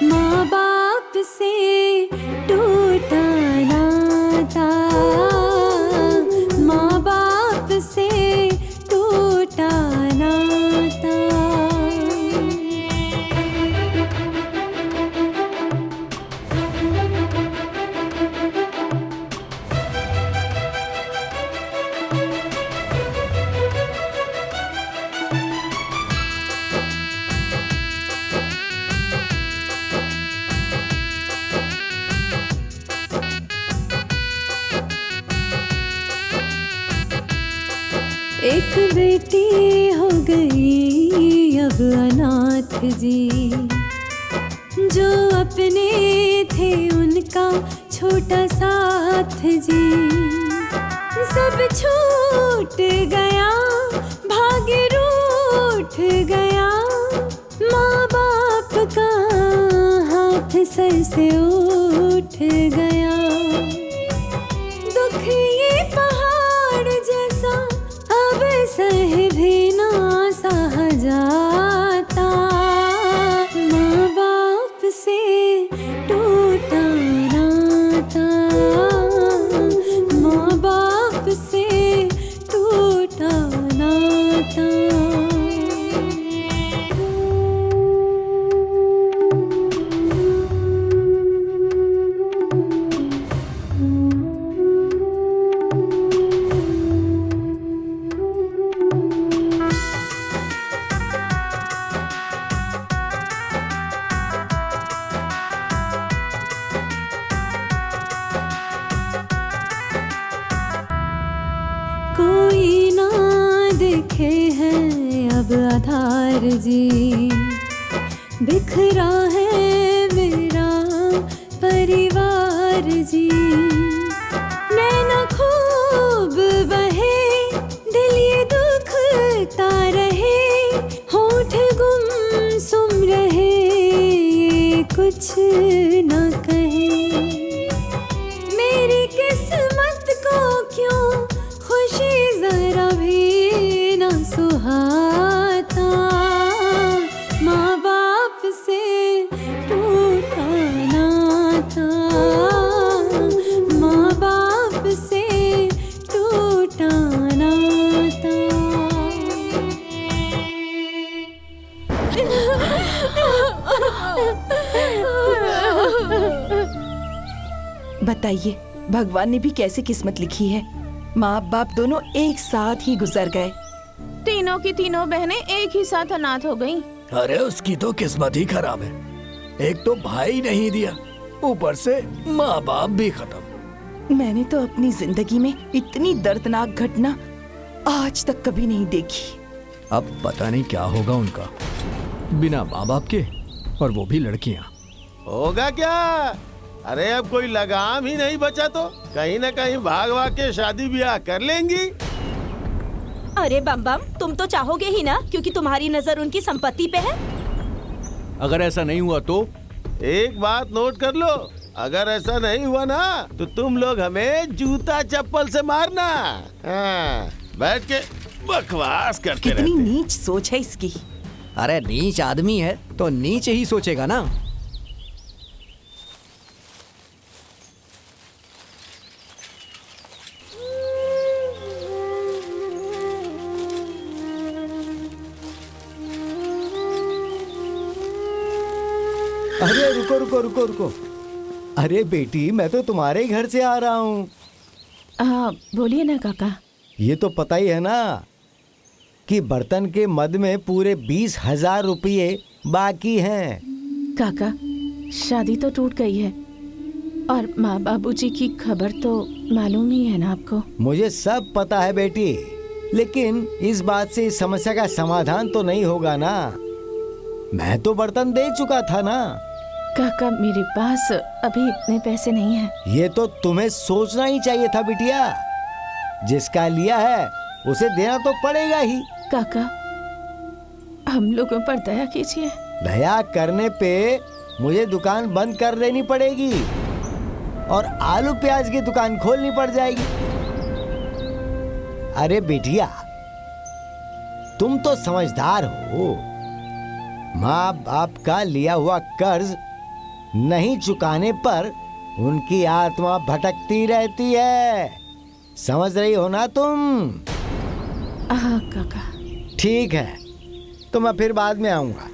माँ बाप से टूटा नाता, माँ बाप से टूटा नाता। एक बेटी हो गई अब अनाथ जी, जो अपने थे उनका छोटा साथ जी। सब छूट गया, भाग्य रूठ गया, माँ बाप का हाथ सर से उठ गया। दुख ये पहाड़ जैसा अब सह भी ना सहा जाता, माँ बाप से टूटा नाता, माँ बाप से टूटा नाता। सब आधार जी, बिखरा है मेरा परिवार जी। नैना खूब बहे, दिल ये दुखता रहे, होठ गुमसुम रहे, ये कुछ न कहे। मेरी किस्मत को क्यों खुशी जरा भी न सुहाता, माँ बाप से टूटा नाता, माँ बाप से टूटा नाता। बताइए भगवान ने भी कैसी किस्मत लिखी है। माँ बाप दोनों एक साथ ही गुजर गए। तीनों की तीनों बहनें एक ही साथ अनाथ हो गईं। अरे उसकी तो किस्मत ही खराब है, एक तो भाई नहीं दिया, ऊपर से माँ बाप भी खत्म। मैंने तो अपनी जिंदगी में इतनी दर्दनाक घटना आज तक कभी नहीं देखी। अब पता नहीं क्या होगा उनका, बिना माँ बाप के, और वो भी लड़कियाँ। होगा क्या? अरे अब कोई लगाम ही नहीं बचा तो कहीं न कहीं भाग भाग के शादी ब्याह कर लेंगी। अरे बम बम, तुम तो चाहोगे ही ना, क्योंकि तुम्हारी नजर उनकी संपत्ति पे है। अगर ऐसा नहीं हुआ तो? एक बात नोट कर लो, अगर ऐसा नहीं हुआ ना तो तुम लोग हमें जूता चप्पल से मारना। हाँ, बैठ के बकवास करते रहते। कितनी नीच सोच है इसकी। अरे नीच आदमी है तो नीच ही सोचेगा ना। अरे रुको रुको रुको रुको। अरे बेटी, मैं तो तुम्हारे घर से आ रहा हूँ। बोलिए ना काका। ये तो पता ही है ना कि बर्तन के मद में पूरे 20,000 रुपये बाकी हैं। काका, शादी तो टूट गई है और माँ बाबूजी की खबर तो मालूम ही है ना आपको। मुझे सब पता है बेटी, लेकिन इस बात से इस समस्या का समाधान तो नहीं होगा ना। मैं तो बर्तन दे चुका था ना। काका, मेरे पास अभी इतने पैसे नहीं हैं। ये तो तुम्हें सोचना ही चाहिए था बिटिया। जिसका लिया है उसे देना तो पड़ेगा ही। काका, हम लोगों पर दया कीजिए। दया करने पे मुझे दुकान बंद कर देनी पड़ेगी और आलू प्याज की दुकान खोलनी पड़ जाएगी। अरे बिटिया, तुम तो समझदार हो। माँ बाप का लिया हुआ कर्ज नहीं चुकाने पर उनकी आत्मा भटकती रहती है। समझ रही हो ना तुम? हाँ काका। ठीक है, तो मैं फिर बाद में आऊंगा।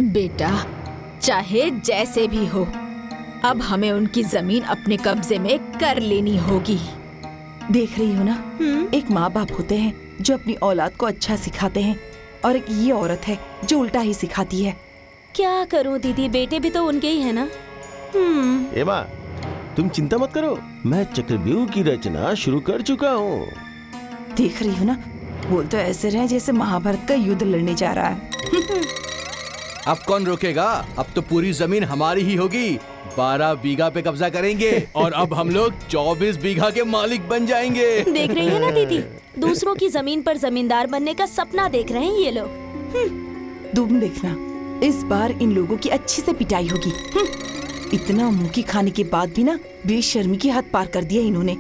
बेटा, चाहे जैसे भी हो, अब हमें उनकी जमीन अपने कब्जे में कर लेनी होगी। देख रही हो ना, एक माँ बाप होते हैं जो अपनी औलाद को अच्छा सिखाते हैं और एक ये औरत है जो उल्टा ही सिखाती है। क्या करूं दीदी, बेटे भी तो उनके ही है ना। ए माँ, तुम चिंता मत करो, मैं चक्रव्यूह की रचना शुरू कर चुका हूँ। देख रही हो ना, बोल तो ऐसे रहे जैसे महाभारत का युद्ध लड़ने जा रहा है। अब कौन रोकेगा? अब तो पूरी जमीन हमारी ही होगी। 12 बीघा पे कब्जा करेंगे और अब हम लोग 24 बीघा के मालिक बन जाएंगे। देख रही है ना दीदी, दूसरों की जमीन पर जमींदार बनने का सपना देख रहे हैं ये लोग। तुम देखना, इस बार इन लोगों की अच्छी से पिटाई होगी। इतना मुंह की खाने के बाद भी ना बेशर्मी की हद पार कर दिया इन्होंने।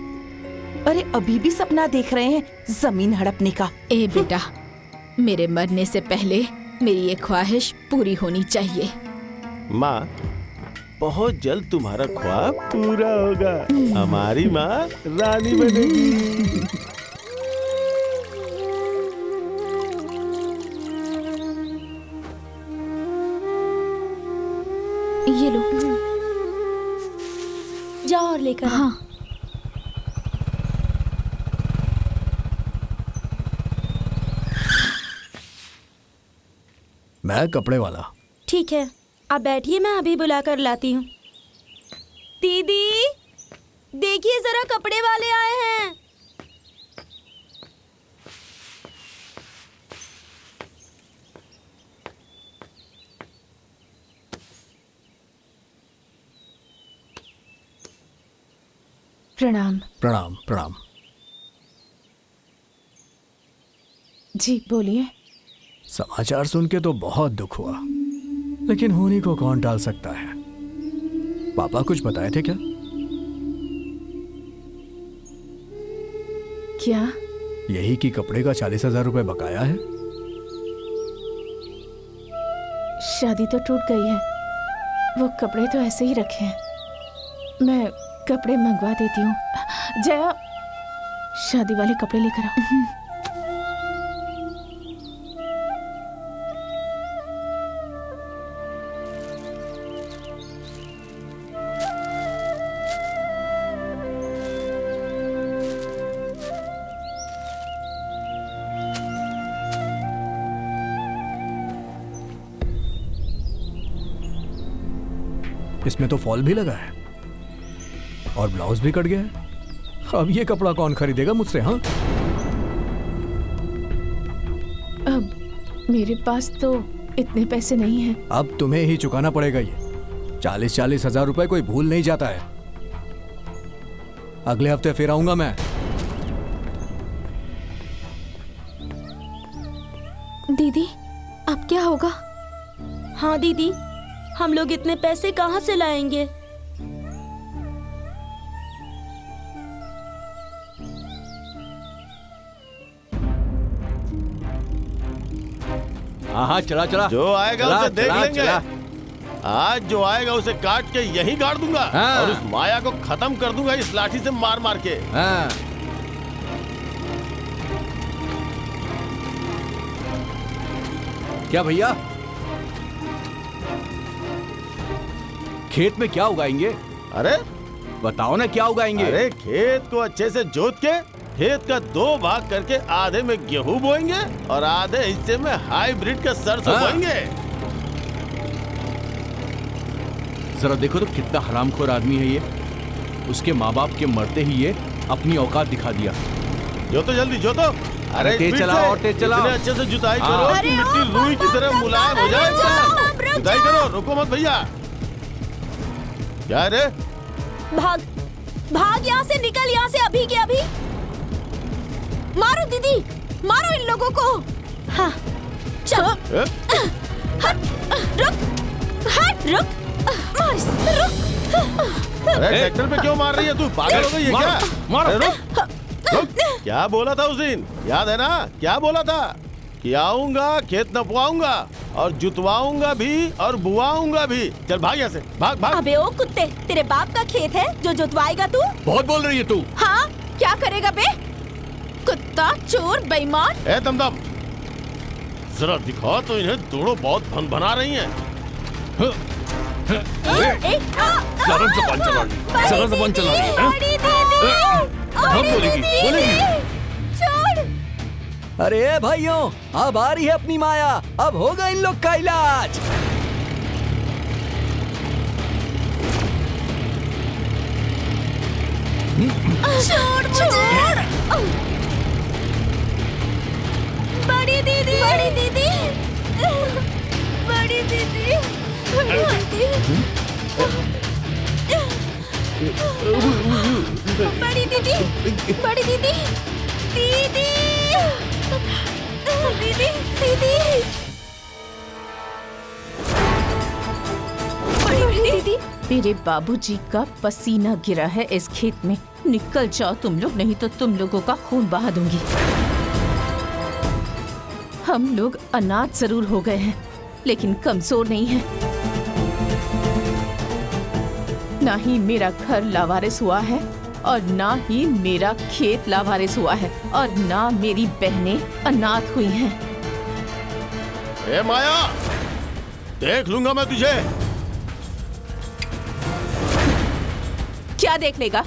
अरे अभी भी सपना देख रहे हैं जमीन हड़पने का। ए बेटा, मेरे मरने से पहले मेरी ये ख्वाहिश पूरी होनी चाहिए। माँ, बहुत जल्द तुम्हारा ख्वाब पूरा होगा। हमारी माँ रानी बनेगी। ये लो, जाओ और लेकर। हाँ। मैं कपड़े वाला। ठीक है, आप बैठिए, मैं अभी बुला कर लाती हूँ। दीदी, देखिए जरा, कपड़े वाले आए हैं। प्रणाम। प्रणाम प्रणाम। जी बोलिए। समाचार सुन के तो बहुत दुख हुआ, लेकिन होने को कौन टाल सकता है। पापा कुछ बताए थे क्या? क्या? यही कि कपड़े का 40,000 रुपए बकाया है। शादी तो टूट गई है, वो कपड़े तो ऐसे ही रखे हैं। मैं कपड़े मंगवा देती हूँ। जया, शादी वाले कपड़े लेकर आओ। इसमें तो फॉल भी लगा है और ब्लाउज भी कट गया है। अब ये कपड़ा कौन खरीदेगा मुझसे? हाँ, अब मेरे पास तो इतने पैसे नहीं हैं। अब तुम्हें ही चुकाना पड़ेगा ये 40,000 रुपए कोई भूल नहीं जाता है। अगले हफ्ते फिर आऊंगा मैं। दीदी, अब क्या होगा? हाँ दीदी, हम लोग इतने पैसे कहाँ से लाएंगे? हाँ चला चला। जो आएगा चला, उसे देख चला, लेंगे। चला। आज जो आएगा उसे काट के यहीं गाड़ दूंगा। हाँ। और उस माया को खत्म कर दूंगा इस लाठी से मार मार के। हाँ। क्या भैया, खेत में क्या उगाएंगे? अरे बताओ ना, क्या उगाएंगे? अरे खेत को अच्छे से जोत के खेत का 2 भाग करके आधे में गेहूं बोएंगे और आधे हिस्से में हाइब्रिड का सरसों बोएंगे। जरा देखो तो कितना हरामखोर आदमी है ये। उसके माँ बाप के मरते ही ये अपनी औकात दिखा दिया। जो तो जल्दी जो तो। अरे तेज स्पीड चलाओ से, और तेज चलाओ। इतने अच्छे से जुताई हाँ। करो अरे कि मिट्टी रुई की तरह मुलायम हो जाए। जुताई करो, रुको मत भैया। क्या रे? भाग भाग, यहाँ से निकल, यहाँ से अभी के अभी। मारो दीदी, मारो इन लोगों को। हाँ चलो। हट, रुक, हट, रुक, मार, रुक। अरे ट्रैक्टर पे क्यों मार रही है तू? पागल हो गई है क्या? मारो। अरे रुक, रुक। क्या बोला था उस दिन? याद है ना? क्या बोला था? कि आऊंगा, खेत नपवाऊंगा और जुतवाऊंगा भी और बुआऊंगा भी। चल भाग यहाँ से, भाग भाग। अबे ओ कुत्ते, तेरे बाप का खेत है जो जुतवाएगा तू? बहुत बोल रही है तू। हाँ, क्या करेगा बे? कुत्ता, चोर, बेईमान। ए दमदम, जरा दिखा तो इन्हें। दोनों बहुत भन बना रही हैं। जरा ज़बान चला रही, जरा ज़बान चला रही है। बड़ी दीदी, हाँ, बोलेगी, बोलेगी। छोड़। अरे भाइयों, अब आ रही है अपनी माया। अब होगा इन लोग का इलाज। छोड़, छोड़। बड़ी दीदी, बड़ी दीदी, बड़ी दीदी, बड़ी दीदी, बड़ी दीदी, दीदी, दीदी, दीदी, बड़ी दीदी। मेरे बाबूजी का पसीना गिरा है इस खेत में। निकल जाओ तुम लोग, नहीं तो तुम लोगों का खून बहा दूंगी। हम लोग अनाथ जरूर हो गए हैं, लेकिन कमजोर नहीं हैं। ना ही मेरा घर लावारिस हुआ है और ना ही मेरा खेत लावारिस हुआ है और ना मेरी बहनें अनाथ हुई हैं। ए माया, देख लूंगा मैं तुझे। क्या देख लेगा?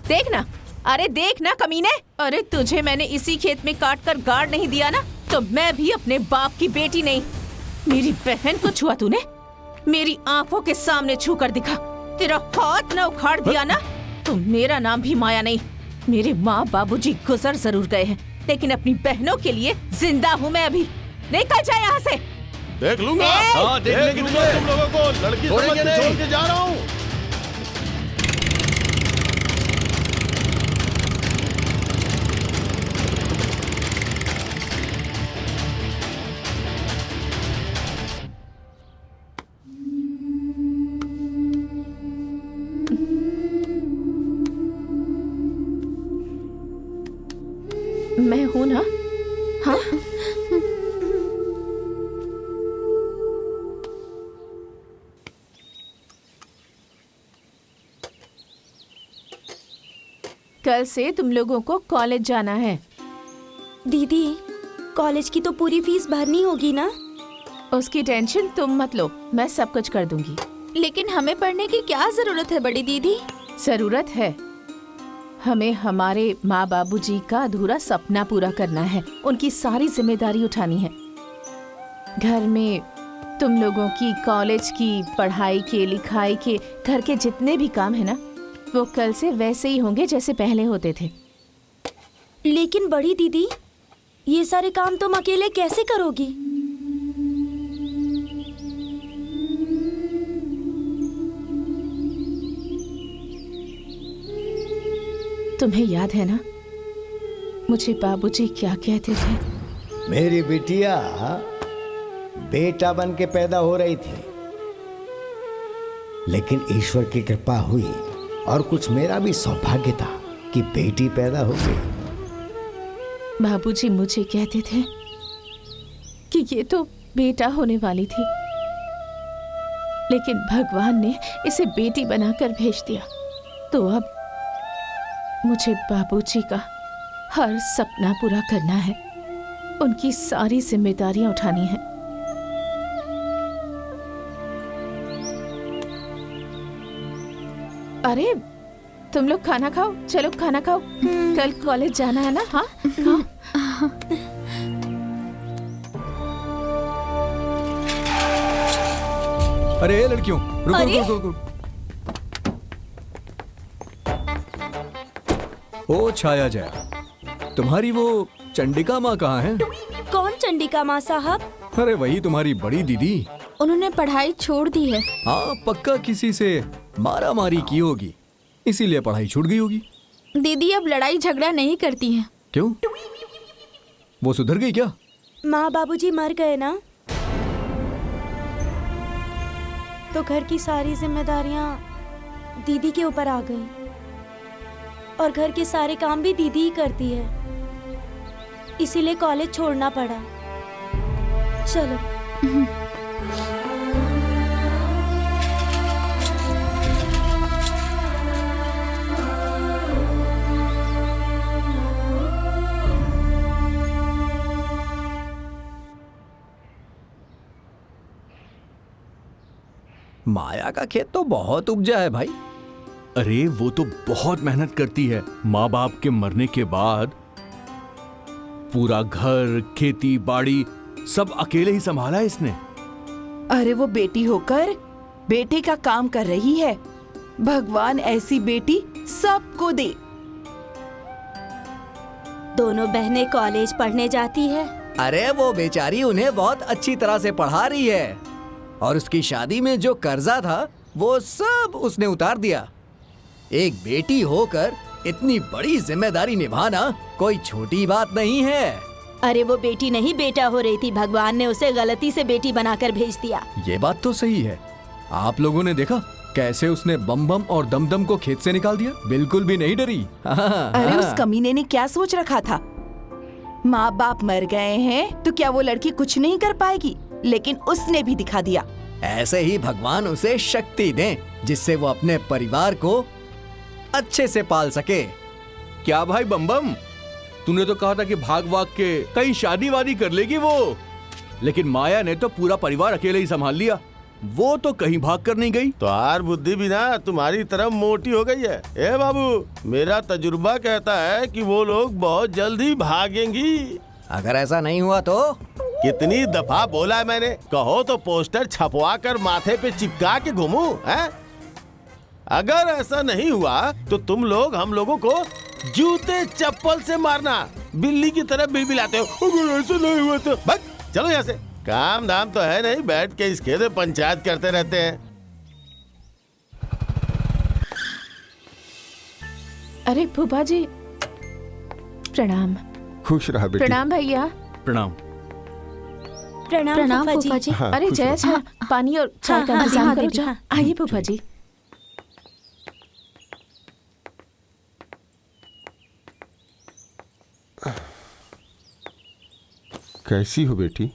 देखना, अरे देखना कमीने। अरे तुझे मैंने इसी खेत में काट कर गाड़ नहीं दिया ना, तो मैं भी अपने बाप की बेटी नहीं। मेरी बहन को छुआ तूने? मेरी आंखों के सामने छू कर दिखा। तेरा हाथ न उखाड़ दिया ना तो मेरा नाम भी माया नहीं। मेरे माँ बाबूजी गुजर जरूर गए हैं, लेकिन अपनी बहनों के लिए जिंदा हूँ मैं अभी। निकल जाए यहाँ से। देख लूंगा। हाँ, देख लेंगे लूंगा तुम लोगों को। लड़की समझ के छोड़ के जा रहा हूँ। मैं हूं ना? हाँ। कल से तुम लोगों को कॉलेज जाना है। दीदी, कॉलेज की तो पूरी फीस भरनी होगी ना? उसकी टेंशन तुम मत लो, मैं सब कुछ कर दूंगी। लेकिन हमें पढ़ने की क्या जरूरत है बड़ी दीदी? जरूरत है। हमें हमारे माँ बाबूजी का अधूरा सपना पूरा करना है। उनकी सारी जिम्मेदारी उठानी है। घर में तुम लोगों की कॉलेज की पढ़ाई के, लिखाई के, घर के जितने भी काम है ना, वो कल से वैसे ही होंगे जैसे पहले होते थे। लेकिन बड़ी दीदी, ये सारे काम तुम अकेले कैसे करोगी? तुम्हें याद है ना मुझे बाबूजी क्या कहते थे? मेरी बिटिया बेटा बन के पैदा हो रही थी, लेकिन ईश्वर की कृपा हुई और कुछ मेरा भी सौभाग्य था कि बेटी पैदा हो गई। बाबूजी मुझे कहते थे कि ये तो बेटा होने वाली थी, लेकिन भगवान ने इसे बेटी बनाकर भेज दिया। तो अब मुझे बाबूजी का हर सपना पूरा करना है, उनकी सारी जिम्मेदारियां उठानी है। अरे तुम लोग खाना खाओ, चलो खाना खाओ। कल कॉलेज जाना है ना? हाँ खाओ। अरे लड़कियों, रुको रुको रुको। ओ छाया जया, तुम्हारी वो चंडिका माँ कहाँ है? कौन चंडिका माँ साहब? अरे वही तुम्हारी बड़ी दीदी। उन्होंने पढ़ाई छोड़ दी है। हाँ, पक्का किसी से मारा मारी की होगी, इसीलिए पढ़ाई छूट गई होगी। दीदी अब लड़ाई झगड़ा नहीं करती हैं। क्यों? वो सुधर गई क्या? माँ बाबूजी मर गए ना, तो घर की सारी जिम्मेदारियां दीदी के ऊपर आ गई और घर के सारे काम भी दीदी ही करती है, इसीलिए कॉलेज छोड़ना पड़ा। चलो। माया का खेत तो बहुत उपजा है भाई। अरे वो तो बहुत मेहनत करती है। माँ बाप के मरने के बाद पूरा घर, खेती बाड़ी सब अकेले ही संभाला है इसने। अरे वो बेटी होकर बेटे का काम कर रही है। भगवान ऐसी बेटी सबको दे। दोनों बहनें कॉलेज पढ़ने जाती है। अरे वो बेचारी उन्हें बहुत अच्छी तरह से पढ़ा रही है और उसकी शादी में जो कर्जा था वो सब उसने उतार दिया। एक बेटी होकर इतनी बड़ी जिम्मेदारी निभाना कोई छोटी बात नहीं है। अरे वो बेटी नहीं बेटा हो रही थी, भगवान ने उसे गलती से बेटी बनाकर भेज दिया। ये बात तो सही है। आप लोगों ने देखा कैसे उसने बम बम और दम दम को खेत से निकाल दिया, बिल्कुल भी नहीं डरी। अरे उस कमीने ने क्या सोच रखा था? माँ बाप मर गए हैं तो क्या वो लड़की कुछ नहीं कर पाएगी? लेकिन उसने भी दिखा दिया। ऐसे ही भगवान उसे शक्ति दें जिससे वो अपने परिवार को अच्छे से पाल सके। क्या भाई बम बम, तूने तो कहा था कि भाग भाग के कहीं शादी वादी कर लेगी वो, लेकिन माया ने तो पूरा परिवार अकेले ही संभाल लिया। वो तो कहीं भाग कर नहीं गई। तो आर बुद्धि भी ना तुम्हारी तरफ मोटी हो गई है। ए बाबू, मेरा तजुर्बा कहता है कि वो लोग बहुत जल्दी भागेंगी। अगर ऐसा नहीं हुआ तो कितनी दफा बोला है मैंने, कहो तो पोस्टर छपवा कर माथे पे चिपका के घूमूं, हैं? अगर ऐसा नहीं हुआ तो तुम लोग हम लोगों को जूते चप्पल से मारना, बिल्ली की तरह बिलबिलाते हो। अगर ऐसा नहीं हुआ तो भाग, चलो यहाँ से। काम धाम तो है नहीं, बैठ के इस खेत में पंचायत करते रहते हैं। अरे फूफा जी, प्रणाम। खुश रहा बेटी। प्रणाम भैया। प्रणाम। प्रणाम फूफा जी। हाँ, अरे खुश जय रहो। पानी और चाय का इंतजाम करो। जाओ। आइए फूफा जी। कैसी हो बेटी?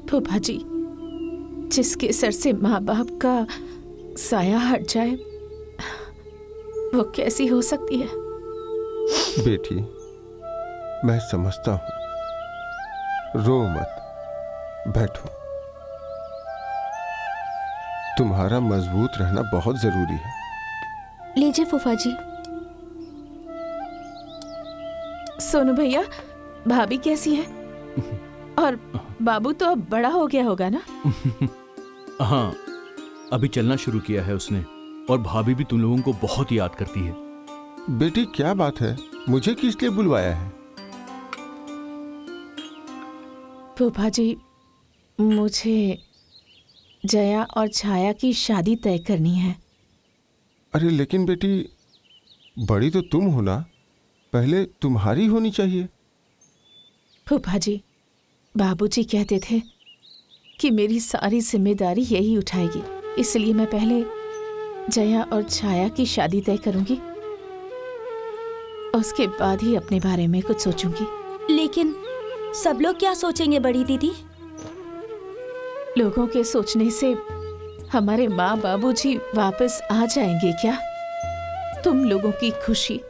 फूफा जी, जिसके सर से माँ बाप का साया हट जाए वो कैसी हो सकती है? बेटी, मैं समझता हूं, रो मत, बैठो। तुम्हारा मजबूत रहना बहुत जरूरी है। लीजिए फूफा जी। सोनू भैया, भाभी कैसी है? और बाबू तो अब बड़ा हो गया होगा ना? हाँ, अभी चलना शुरू किया है उसने, और भाभी भी तुम लोगों को बहुत याद करती है। बेटी क्या बात है, मुझे किस लिए बुलवाया है? फूफा जी, मुझे जया और छाया की शादी तय करनी है। अरे लेकिन बेटी, बड़ी तो तुम हो ना, पहले तुम्हारी होनी चाहिए। फूफा जी, बाबूजी कहते थे कि मेरी सारी जिम्मेदारी यही उठाएगी, इसलिए मैं पहले जया और छाया की शादी तय करूंगी, उसके बाद ही अपने बारे में कुछ सोचूंगी। लेकिन सब लोग क्या सोचेंगे बड़ी दीदी? लोगों के सोचने से हमारे माँ बाबूजी वापस आ जाएंगे क्या? तुम लोगों की खुशी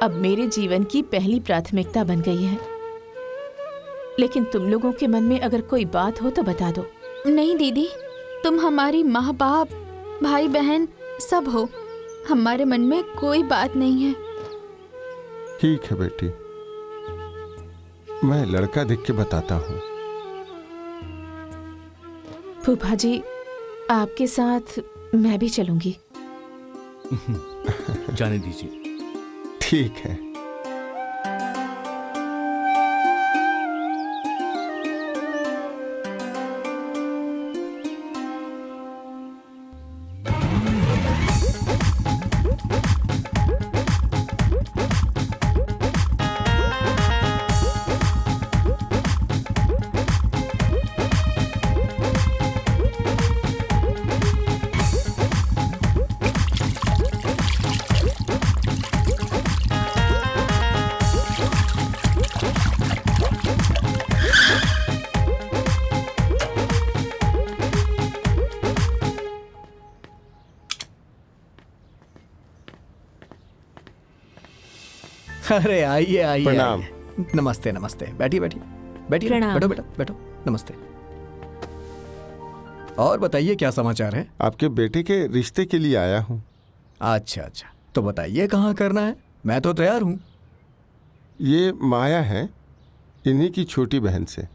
अब मेरे जीवन की पहली प्राथमिकता बन गई है, लेकिन तुम लोगों के मन में अगर कोई बात हो तो बता दो। नहीं दीदी, तुम हमारी माँ बाप भाई बहन सब हो, हमारे मन में कोई बात नहीं है। ठीक है बेटी, मैं लड़का देख के बताता हूँ। फूफा जी, आपके साथ मैं भी चलूंगी। जाने दीजिए। ठीक है। अरे आइए आइए। प्रणाम। आइए। नमस्ते नमस्ते। बैठिए बैठिए बैठिए। प्रणाम। बैठो बेटा बैठो। नमस्ते। और बताइए क्या समाचार है? आपके बेटे के रिश्ते के लिए आया हूँ। अच्छा अच्छा, तो बताइए कहाँ करना है, मैं तो तैयार हूँ। ये माया है, इन्हीं की छोटी बहन से।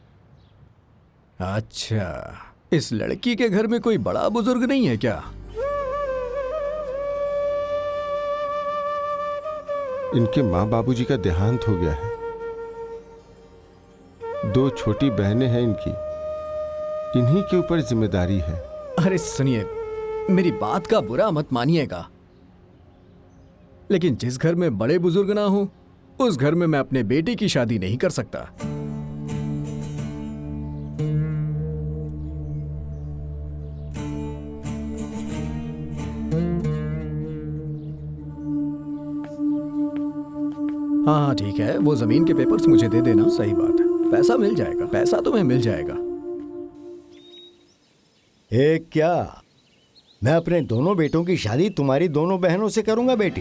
अच्छा, इस लड़की के घर में कोई बड़ा बुजुर्ग नहीं है क्या? इनके माँ बाबूजी का देहांत हो गया है। 2 छोटी बहनें हैं इनकी, इन्हीं के ऊपर जिम्मेदारी है। अरे सुनिए, मेरी बात का बुरा मत मानिएगा, लेकिन जिस घर में बड़े बुजुर्ग ना हो उस घर में मैं अपने बेटे की शादी नहीं कर सकता। हाँ ठीक है, वो जमीन के पेपर्स मुझे दे देना। सही बात है, पैसा मिल जाएगा, पैसा तुम्हें मिल जाएगा। क्या मैं अपने दोनों बेटों की शादी तुम्हारी दोनों बहनों से करूंगा बेटी?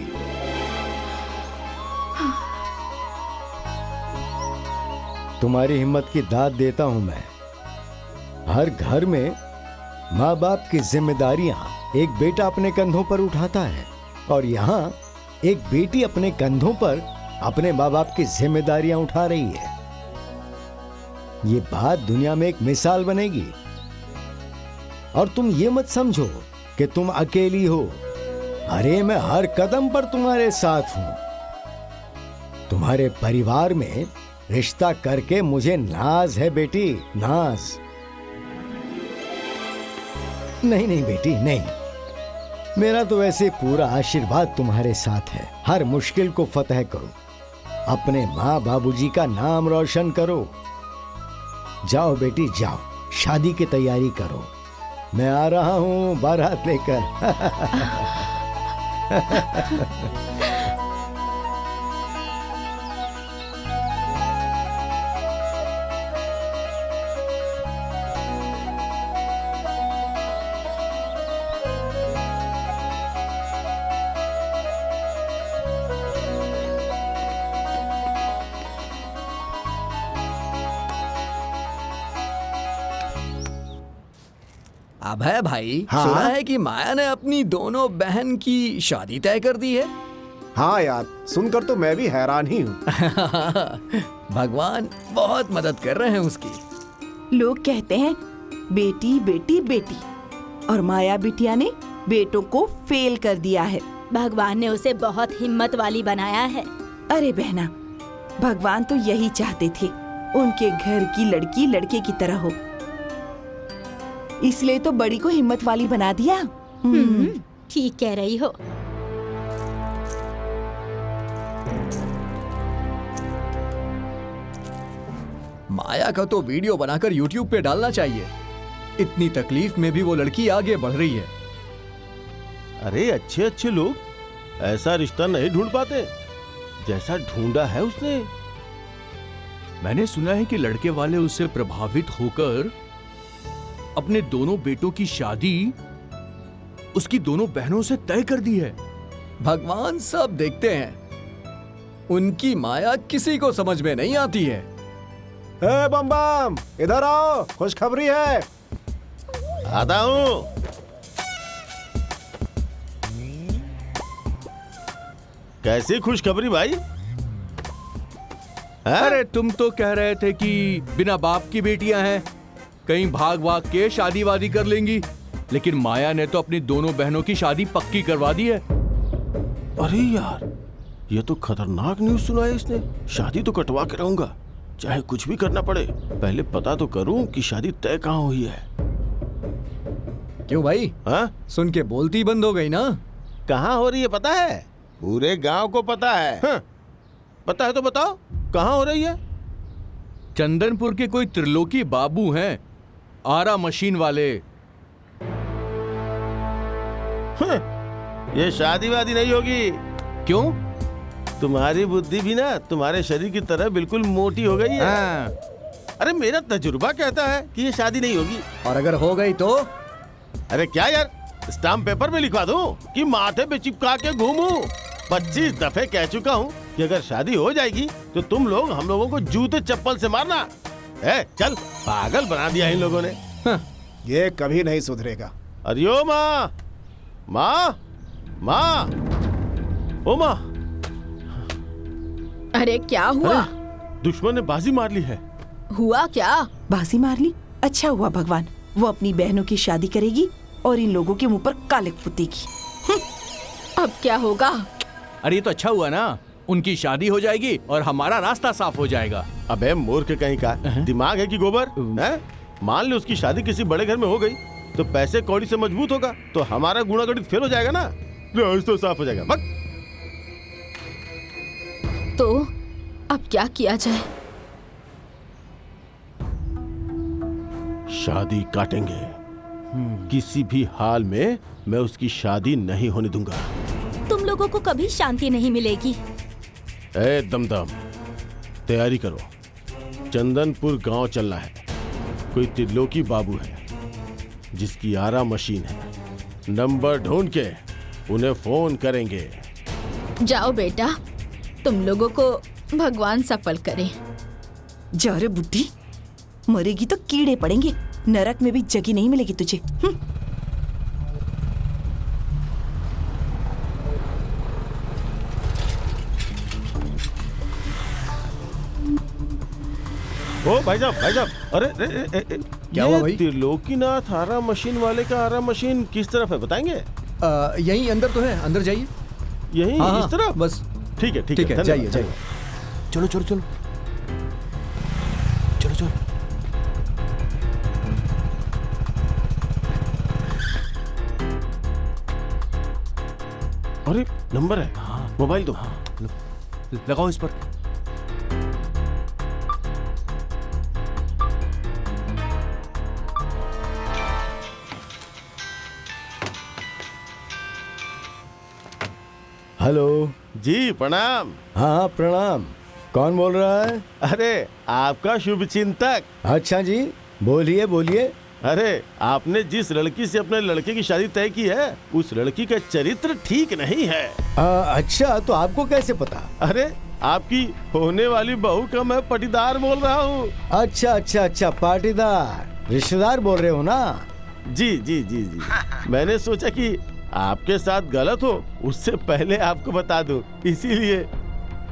तुम्हारी हिम्मत की दाद देता हूं मैं। हर घर में माँ बाप की जिम्मेदारियां एक बेटा अपने कंधों पर उठाता है, और यहाँ एक बेटी अपने कंधों पर अपने माँ बाप की जिम्मेदारियां उठा रही है। ये बात दुनिया में एक मिसाल बनेगी। और तुम ये मत समझो कि तुम अकेली हो। अरे मैं हर कदम पर तुम्हारे साथ हूं। तुम्हारे परिवार में रिश्ता करके मुझे नाज है बेटी, नाज। नहीं नहीं बेटी, नहीं। मेरा तो वैसे पूरा आशीर्वाद तुम्हारे साथ है। हर मुश्किल को फतह करो, अपने माँ बाबूजी का नाम रोशन करो। जाओ बेटी जाओ, शादी की तैयारी करो। मैं आ रहा हूँ बारात लेकर। अभय भाई, हाँ? सुना है कि माया ने अपनी दोनों बहन की शादी तय कर दी है। हाँ यार, सुनकर तो मैं भी हैरान ही हूँ। भगवान बहुत मदद कर रहे हैं उसकी। लोग कहते हैं बेटी बेटी बेटी, और माया बिटिया ने बेटों को फेल कर दिया है। भगवान ने उसे बहुत हिम्मत वाली बनाया है। अरे बहना, भगवान तो यही चाहते थे, उनके घर की लड़की लड़के की तरह हो। इसलिए तो बड़ी को हिम्मत वाली बना दिया। ठीक कह रही हो। माया का तो वीडियो बनाकर YouTube पे डालना चाहिए। इतनी तकलीफ में भी वो लड़की आगे बढ़ रही है। अरे अच्छे अच्छे लोग ऐसा रिश्ता नहीं ढूंढ पाते जैसा ढूंढा है उसने। मैंने सुना है कि लड़के वाले उससे प्रभावित होकर अपने दोनों बेटों की शादी उसकी दोनों बहनों से तय कर दी है। भगवान सब देखते हैं। उनकी माया किसी को समझ में नहीं आती है। ए बम बम, इधर आओ, खुशखबरी है। आता हूं। कैसी खुशखबरी भाई? अरे तुम तो कह रहे थे कि बिना बाप की बेटियां हैं, कहीं भाग भाग के शादी वादी कर लेंगी, लेकिन माया ने तो अपनी दोनों बहनों की शादी पक्की करवा दी है। अरे यार, ये तो खतरनाक न्यूज़ सुनाया इसने। शादी तो कटवा के रहूंगा, चाहे कुछ भी करना पड़े। पहले पता तो करूं कि शादी तय कहाँ हुई है। क्यों भाई? हाँ? सुन के बोलती बंद हो गई ना? कहाँ हो रही है पता है? पूरे गांव को पता है। हाँ? पता है तो बताओ, कहाँ हो रही है? चंदनपुर के कोई त्रिलोकी बाबू हैं, आरा मशीन वाले। ये शादी वादी नहीं होगी। क्यों? तुम्हारी बुद्धि भी ना तुम्हारे शरीर की तरह बिल्कुल मोटी हो गई है। अरे मेरा तजुर्बा कहता है कि ये शादी नहीं होगी। और अगर हो गई तो? अरे क्या यार, स्टाम्प पेपर में लिखवा दूं कि माथे पे चिपका के घूमूं? 25 दफे कह चुका हूँ कि अगर शादी हो जाएगी तो तुम लोग हम लोगों को जूते चप्पल से मारना। चल, पागल बना दिया इन लोगों ने। ये कभी नहीं सुधरेगा। अरे ओ माँ, माँ, माँ, ओ माँ। अरे क्या हुआ? दुश्मन ने बाजी मार ली है। हुआ क्या? बाजी मार ली? अच्छा हुआ भगवान, वो अपनी बहनों की शादी करेगी और इन लोगों के मुंह पर कालिक पुतेगी। अब क्या होगा? अरे ये तो अच्छा हुआ ना, उनकी शादी हो जाएगी और हमारा रास्ता साफ हो जाएगा। अबे मूर्ख कहीं का, दिमाग है कि गोबर है? मान ले उसकी शादी किसी बड़े घर में हो गई तो पैसे कौड़ी से मजबूत होगा, तो हमारा गुणा गणित फेल हो जाएगा ना, रास्ता साफ हो जाएगा। बक। तो अब क्या किया जाए? शादी काटेंगे। किसी भी हाल में मैं उसकी शादी नहीं होने दूंगा। तुम लोगों को कभी शांति नहीं मिलेगी। ए दमदम, तैयारी करो, चंदनपुर गांव चलना है। कोई त्रिलोकी बाबू है जिसकी आरा मशीन है, नंबर ढूंढ के उन्हें फोन करेंगे। जाओ बेटा, तुम लोगों को भगवान सफल करे। जा रे बुड्ढी, मरेगी तो कीड़े पड़ेंगे, नरक में भी जगह नहीं मिलेगी तुझे। ओ भाई साहब, अरे क्या हुआ भाई? त्रिलोकीनाथ आरा मशीन वाले का आरा मशीन किस तरफ है बताएंगे? यहीं अंदर तो है, अंदर जाइए। यहीं हाँ, इस तरफ? बस ठीक है ठीक है, धन्यवाद, जाइए धन्यवाद। जाइए। चलो चलो चलो चलो चलो। अरे नंबर है, मोबाइल दो। लगाओ इस पर। हेलो। जी प्रणाम। हाँ प्रणाम। कौन बोल रहा है? अरे आपका शुभ चिंतक। अच्छा जी, बोलिए बोलिए। अरे आपने जिस लड़की से अपने लड़के की शादी तय की है, उस लड़की का चरित्र ठीक नहीं है। अच्छा, तो आपको कैसे पता? अरे आपकी होने वाली बहू का मैं पटीदार बोल रहा हूँ। अच्छा अच्छा अच्छा, पाटीदार रिश्तेदार बोल रहे हो ना? जी जी जी जी। मैंने सोचा कि आपके साथ गलत हो उससे पहले आपको बता दूं, इसीलिए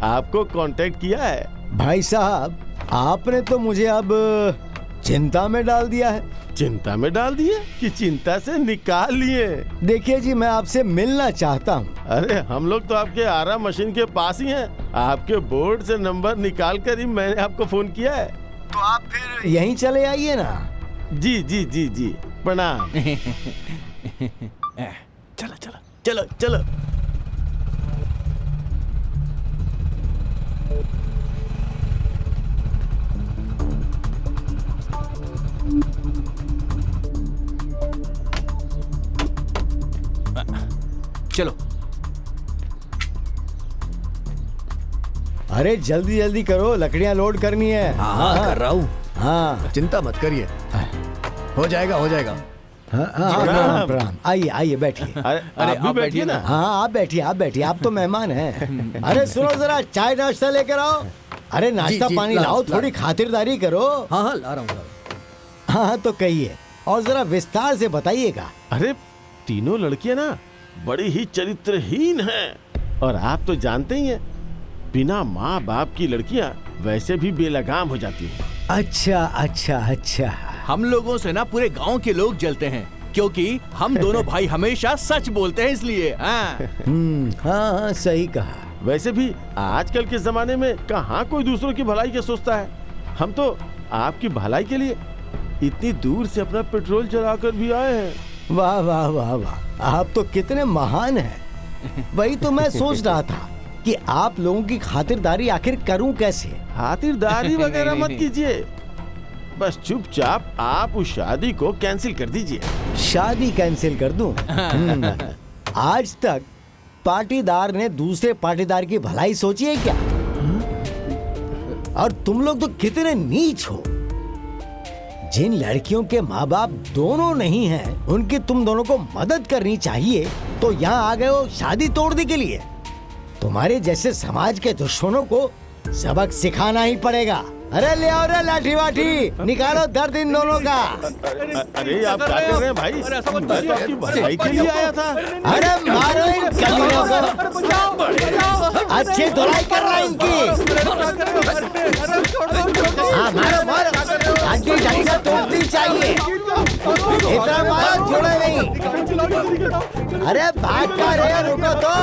आपको कांटेक्ट किया है। भाई साहब, आपने तो मुझे अब चिंता में डाल दिया है। चिंता में डाल दिए कि चिंता से निकाल लिए? देखिए जी, मैं आपसे मिलना चाहता हूँ। अरे हम लोग तो आपके आरा मशीन के पास ही हैं। आपके बोर्ड से नंबर निकाल कर ही मैंने आपको फोन किया है। तो आप फिर यहीं चले आइए ना। जी जी जी जी, प्रणाम। चलो चलो चलो चलो। चलो। अरे जल्दी जल्दी करो, लकड़ियाँ लोड करनी है। हाँ कर रहा हूँ। हाँ चिंता मत करिए, हो जाएगा हो जाएगा। हाँ प्रणाम प्रणाम। आइए आइए बैठिए। अरे आप भी बैठिए ना। हाँ आप बैठिए, आप बैठिए, आप तो मेहमान हैं। अरे सुनो जरा, चाय नाश्ता लेकर आओ। अरे नाश्ता जी, पानी ला- लाओ, ला- थोड़ी खातिरदारी करो। हाँ हाँ ला रहा हूँ। हाँ तो कहिए, और जरा विस्तार से बताइएगा। अरे तीनों लड़कियां ना बड़ी ही चरित्रहीन हैं, और आप तो जानते ही हैं, बिना माँ बाप की लड़कियां वैसे भी बेलगाम हो जाती हैं। अच्छा अच्छा अच्छा। हम लोगों से ना पूरे गांव के लोग जलते हैं, क्योंकि हम दोनों भाई हमेशा सच बोलते हैं, इसलिए। हाँ हाँ सही कहा। वैसे भी आजकल के जमाने में कहाँ कोई दूसरों की भलाई की सोचता है। हम तो आपकी भलाई के लिए इतनी दूर से अपना पेट्रोल चलाकर भी आए हैं। वाह वाह वाह वाह, आप तो कितने महान हैं। वही तो मैं सोच रहा था कि आप लोगों की खातिरदारी आखिर करूं कैसे। खातिरदारी वगैरह मत कीजिए, बस चुपचाप आप उस शादी को कैंसिल कर दीजिए। शादी कैंसिल कर दूं? आज तक पाटीदार ने दूसरे पाटीदार की भलाई सोची है क्या? और तुम लोग तो कितने नीच हो। जिन लड़कियों के माँ बाप दोनों नहीं हैं, उनकी तुम दोनों को मदद करनी चाहिए, तो यहाँ आ गए हो शादी तोड़ने के लिए। तुम्हारे जैसे समाज के दुश्मनों को सबक सिखाना ही पड़ेगा। अरे ले आओ रे लाठी वाठी, निकालो दर्द इन दोनों का। अरे आप क्या कर रहे हैं भाई? मैं तो आपकी भलाई के लिए आया था। अरे मारो इन कमीनों को, अच्छी धुलाई करना इनकी। हाँ मारो मारो, हड्डी ढंगा तोड़नी चाहिए, इतना मारो छोड़े नहीं। अरे भाग का रे, रुको तो।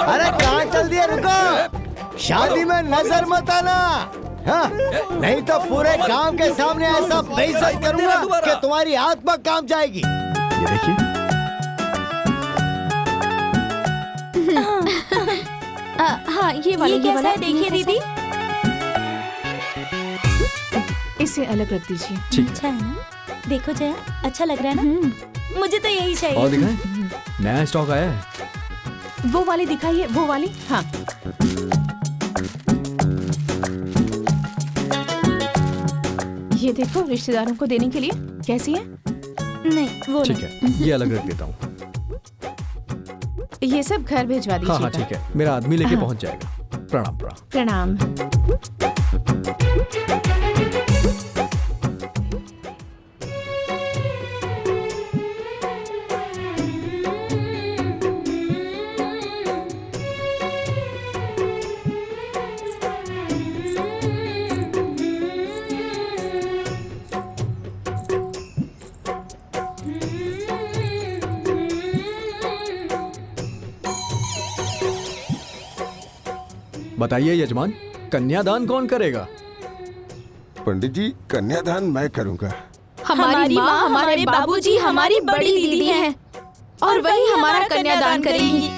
अरे कहाँ चल दिए, रुको। शादी में नजर मत आना, हाँ? नहीं तो पूरे गांव के सामने ऐसा बेइज्जत करूंगा कि तुम्हारी आत्मा काम जाएगी। ये देखिए। हाँ ये वाला देखिए दीदी। इसे अलग रख दीजिए। ठीक है। अच्छा है ना? देखो जया, अच्छा लग रहा है ना? मुझे तो यही और चाहिए। दिखाएं, नया स्टॉक आया है। वो वाली दिखाइए, वो वाली। हाँ ये देखो, रिश्तेदारों को देने के लिए कैसी है? नहीं वो ठीक नहीं। है, ये अलग रख देता हूँ। ये सब घर भिजवा हाँ हाँ दीजिएगा। ठीक है, मेरा आदमी लेके हाँ। पहुंच जाएगा। प्रणाम प्रणाम। प्रणाम। बताइए यजमान, कन्यादान कौन करेगा? पंडित जी, कन्यादान मैं करूंगा। हमारी माँ, हमारे बाबूजी हमारी बड़ी दीदी हैं और वही हमारा कन्यादान करेंगी।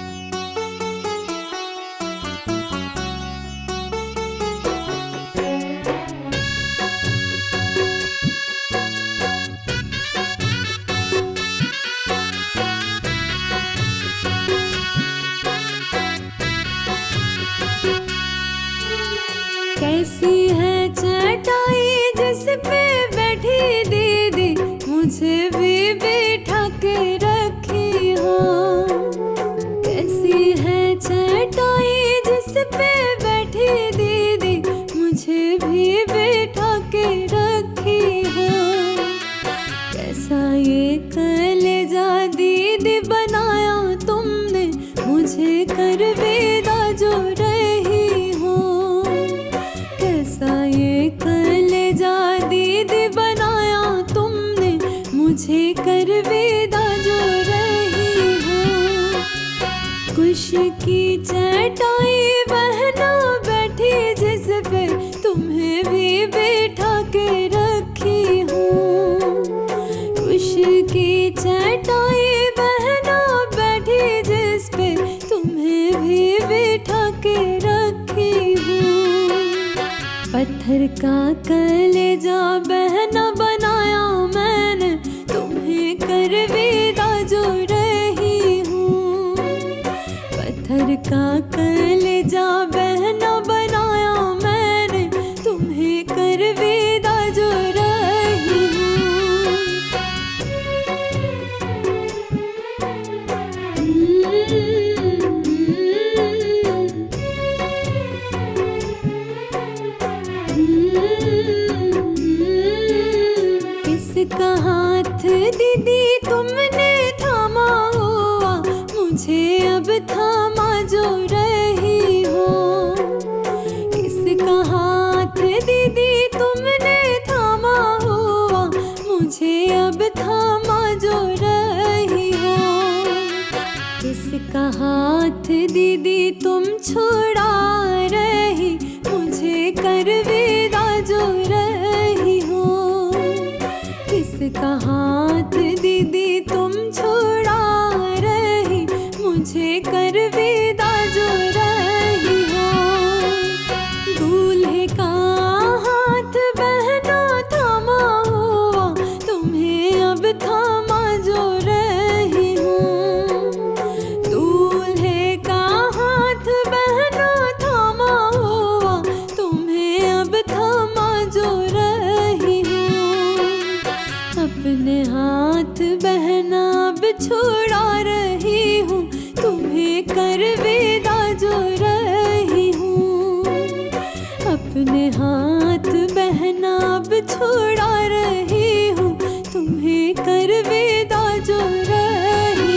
कैसी है चटाई जिस पे बैठी दीदी, मुझे भी बिठा के रखी हो। कैसी है चटाई जिस पे बैठी दीदी, मुझे भी बिठा के रखी हो। कैसा ये कलेजा दीदी बनाया तुमने, मुझे कर विदा जो रही हो। कैसा ये कलेजा दीदी बनाया तुमने, मुझे कर विदा जो रही हो। कुश की चटाई बहना बैठी जिस पे, तुम्हें भी बिठा के रखी हूँ। कुश की चटाई बहना बैठी जिस पे, तुम्हें भी बिठा के रखी हूँ। पत्थर का कलेजा बहना बनाया मैंने, तुम्हें कर विदा जो रही हूँ। पत्थर का कलेजा बहना बनाया मैंने, तुम्हें कर विदा जो रही किसका हाथ दीदी तुमने थामा हुआ, मुझे अब थामा जो रही हो। किसका हाथ दीदी तुमने थामा हुआ, मुझे अब थामा जो रही हो। किसका हाथ दीदी तुम छुड़ा रही, मुझे कर विदा जो रही हो। किसका हाथ दीदी तुम छुड़ा रही, मुझे कर विदा जो रही हो। दूल्हे का हाथ बहना थामा हुआ, तुम्हें अब थामा जो रही हूँ। दूल्हे का हाथ बहना थामा हुआ, तुम्हें अब थामा जो रही हूँ। अपने हाथ बहना अब छुड़ा रही हूँ, तुम्हें कर विदा जो रही हूँ। अपने हाथ बहना अब छुड़ा रही हूँ, तुम्हें कर विदा जो रही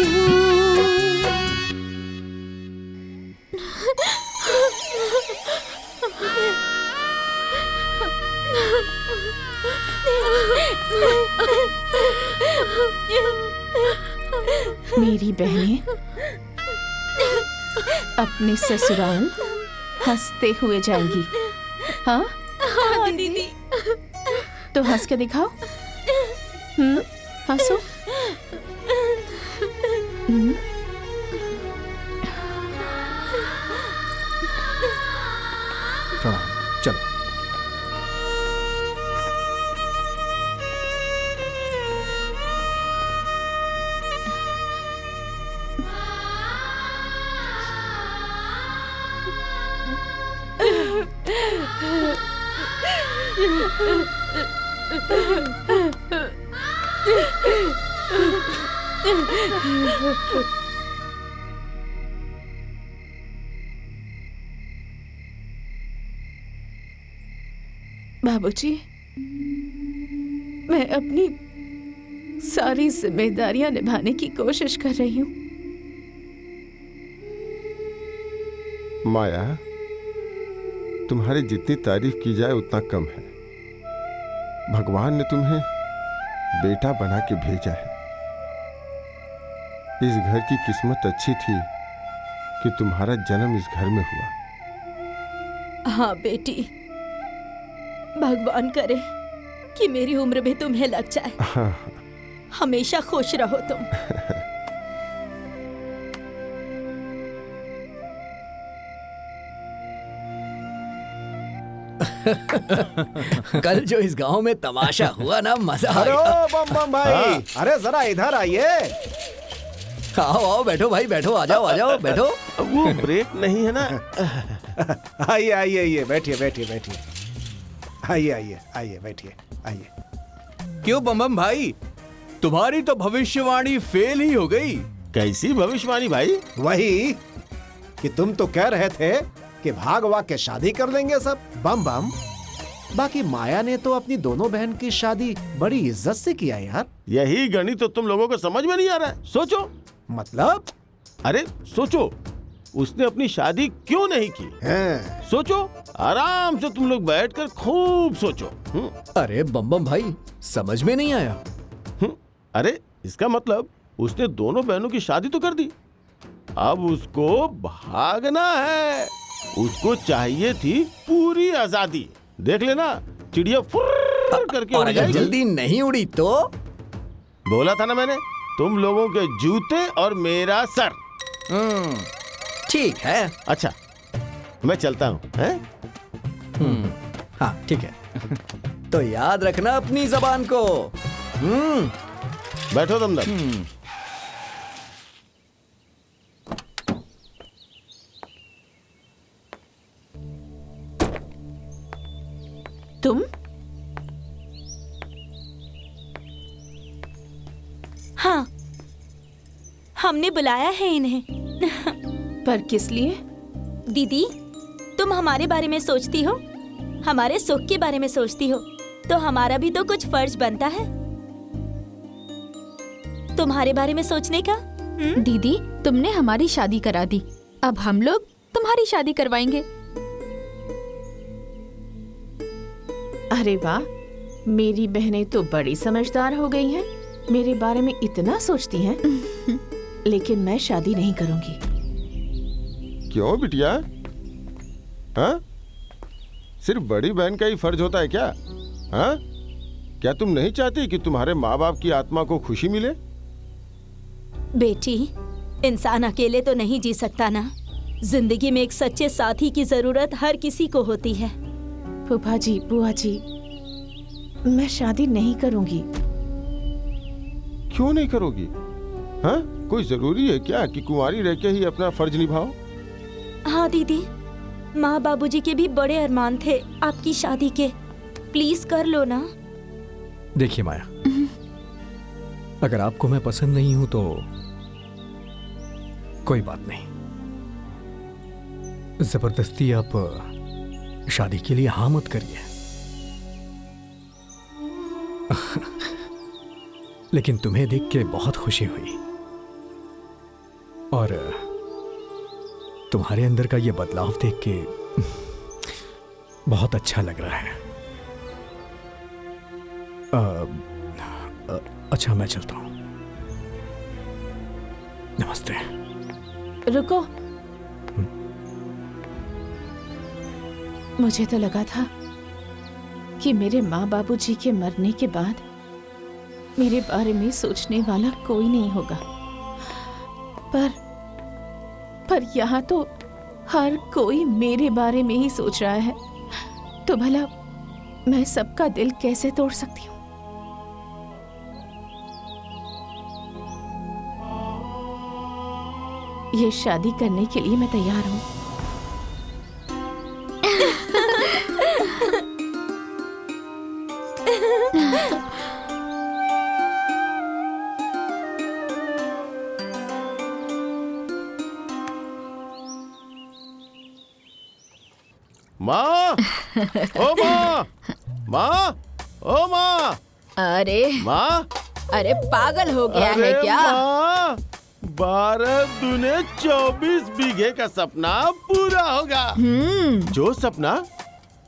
मेरी बहनें अपने ससुराल हंसते हुए जाएंगी। हाँ हाँ दीदी। तो हंस के दिखाओ। हंसो। प्रणाम, चलो। बाबूजी, मैं अपनी सारी जिम्मेदारियां निभाने की कोशिश कर रही हूँ। माया, तुम्हारी जितनी तारीफ की जाए उतना कम है। भगवान ने तुम्हें बेटा बना के भेजा है। इस घर की किस्मत अच्छी थी कि तुम्हारा जन्म इस घर में हुआ। हाँ बेटी, भगवान करे कि मेरी उम्र भी तुम्हें लग जाए। हमेशा खुश रहो तुम। कल जो इस गांव में तमाशा हुआ ना, मजा आ अरे गया। ओ बम बम भाई, अरे जरा इधर आइए। आओ आओ, बैठो भाई बैठो, आ जाओ बैठो। वो ब्रेक नहीं है ना। आइए आइए आइए, बैठिए बैठिए बैठिए। आइए आइए आइए, बैठिए आइए। क्यों बम भाई, तुम्हारी तो भविष्यवाणी फेल ही हो गई। कैसी भविष्यवाणी भाई? वही कि तुम तो कह रहे थे कि भाग वाग के शादी कर लेंगे सब। बम बम, बाकी माया ने तो अपनी दोनों बहन की शादी बड़ी इज्जत से किया यार। यही गणित तो तुम लोगों को समझ में नहीं आ रहा है। सोचो। मतलब? अरे सोचो, उसने अपनी शादी क्यों नहीं की? सोचो, आराम से तुम लोग बैठकर खूब सोचो। अरे बम भाई, समझ में नहीं आया। अरे इसका मतलब उसने दोनों बहनों की शादी तो कर दी, अब उसको भागना है। उसको चाहिए थी पूरी आजादी। देख लेना, चिड़िया फुर्र करके और उड़ अगर जाएगी। जल्दी नहीं उड़ी तो? बोला था ना मैंने, तुम लोगों के जूते और मेरा सर। ठीक है। अच्छा, मैं चलता हूँ। हाँ ठीक है। तो याद रखना अपनी जबान को। बैठो दमदम। तुम? हाँ, हमने बुलाया है इन्हें। पर किस लिए? दीदी, तुम हमारे बारे में सोचती हो, हमारे सुख के बारे में सोचती हो, तो हमारा भी तो कुछ फर्ज बनता है तुम्हारे बारे में सोचने का। दीदी, तुमने हमारी शादी करा दी, अब हम लोग तुम्हारी शादी करवाएंगे। अरे वाह, मेरी बहनें तो बड़ी समझदार हो गई हैं, मेरे बारे में इतना सोचती हैं। लेकिन मैं शादी नहीं करूंगी। क्यों बिटिया? हाँ? सिर्फ बड़ी बहन का ही फर्ज होता है क्या? हाँ? क्या तुम नहीं चाहती कि तुम्हारे माँ बाप की आत्मा को खुशी मिले? बेटी, इंसान अकेले तो नहीं जी सकता ना। जिंदगी में एक सच्चे साथी की जरूरत हर किसी को होती है। फूफा जी, बुआ जी, मैं शादी नहीं करूंगी। क्यों नहीं करोगी? हाँ? कोई जरूरी है क्या कि कुंवारी रह के ही अपना फर्ज निभाओ? हाँ दीदी, माँ बाबूजी के भी बड़े अरमान थे आपकी शादी के। प्लीज कर लो ना। देखिए माया, अगर आपको मैं पसंद नहीं हूं तो कोई बात नहीं। जबरदस्ती आप शादी के लिए हाँ मत करिए। लेकिन तुम्हें देख के बहुत खुशी हुई और तुम्हारे अंदर का ये बदलाव देख के बहुत अच्छा लग रहा है। अच्छा, मैं चलता हूं। नमस्ते। रुको, मुझे तो लगा था कि मेरे माँ बाबूजी के मरने के बाद मेरे बारे में सोचने वाला कोई नहीं होगा, पर यहाँ तो हर कोई मेरे बारे में ही सोच रहा है। तो भला मैं सबका दिल कैसे तोड़ सकती हूँ? ये शादी करने के लिए मैं तैयार हूँ। माँ, ओ माँ, माँ, ओ माँ। अरे माँ, अरे पागल हो गया है क्या? माँ, 12 दूने 24 बीघे का सपना पूरा होगा। जो सपना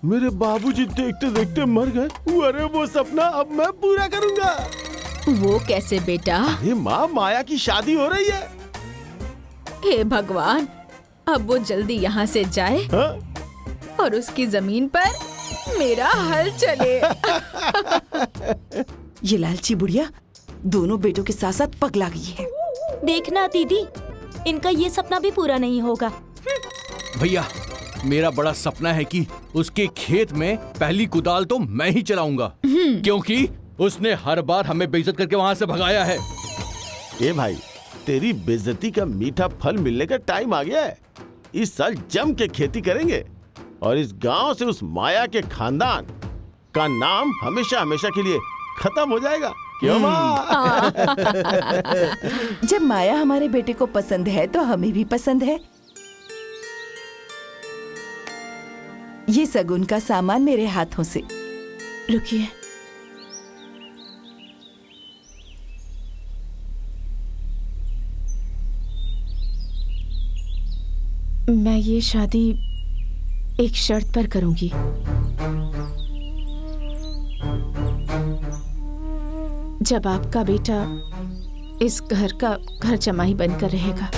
मेरे बाबूजी देखते देखते मर गए, अरे वो सपना अब मैं पूरा करूंगा। वो कैसे बेटा? अरे माँ, माया की शादी हो रही है। हे भगवान, अब वो जल्दी यहाँ से जाए। हाँ? और उसकी जमीन पर मेरा हल चले। ये लालची बुढ़िया दोनों बेटों के साथ साथ पगला गई है। देखना दीदी, इनका ये सपना भी पूरा नहीं होगा। भैया, मेरा बड़ा सपना है कि उसके खेत में पहली कुदाल तो मैं ही चलाऊंगा, क्योंकि उसने हर बार हमें बेइज्जत करके वहाँ से भगाया है। ए भाई, तेरी बेइज्जती का मीठा फल मिलने का टाइम आ गया है। इस साल जम के खेती करेंगे और इस गांव से उस माया के खानदान का नाम हमेशा हमेशा के लिए खत्म हो जाएगा। क्यों माँ? जब माया हमारे बेटे को पसंद है तो हमें भी पसंद है। ये सगुन का सामान मेरे हाथों से। रुकिए, मैं ये शादी एक शर्त पर करूंगी। जब आपका बेटा इस घर का घर जमाई बनकर रहेगा।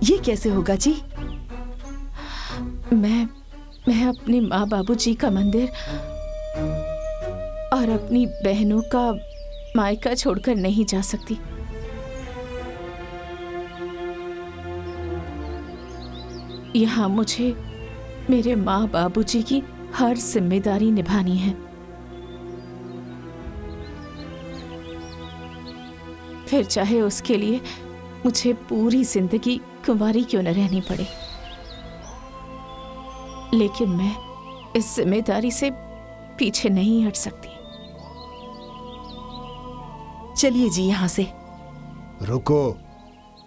ये कैसे होगा जी? मैं अपने माँ बाबूजी का मंदिर और अपनी बहनों का मायका छोड़कर नहीं जा सकती। यहाँ मुझे मेरे माँ बाबूजी की हर जिम्मेदारी निभानी है, फिर चाहे उसके लिए मुझे पूरी जिंदगी कुंवारी क्यों न रहनी पड़े। लेकिन मैं इस जिम्मेदारी से पीछे नहीं हट सकती। चलिए जी यहाँ से। रुको,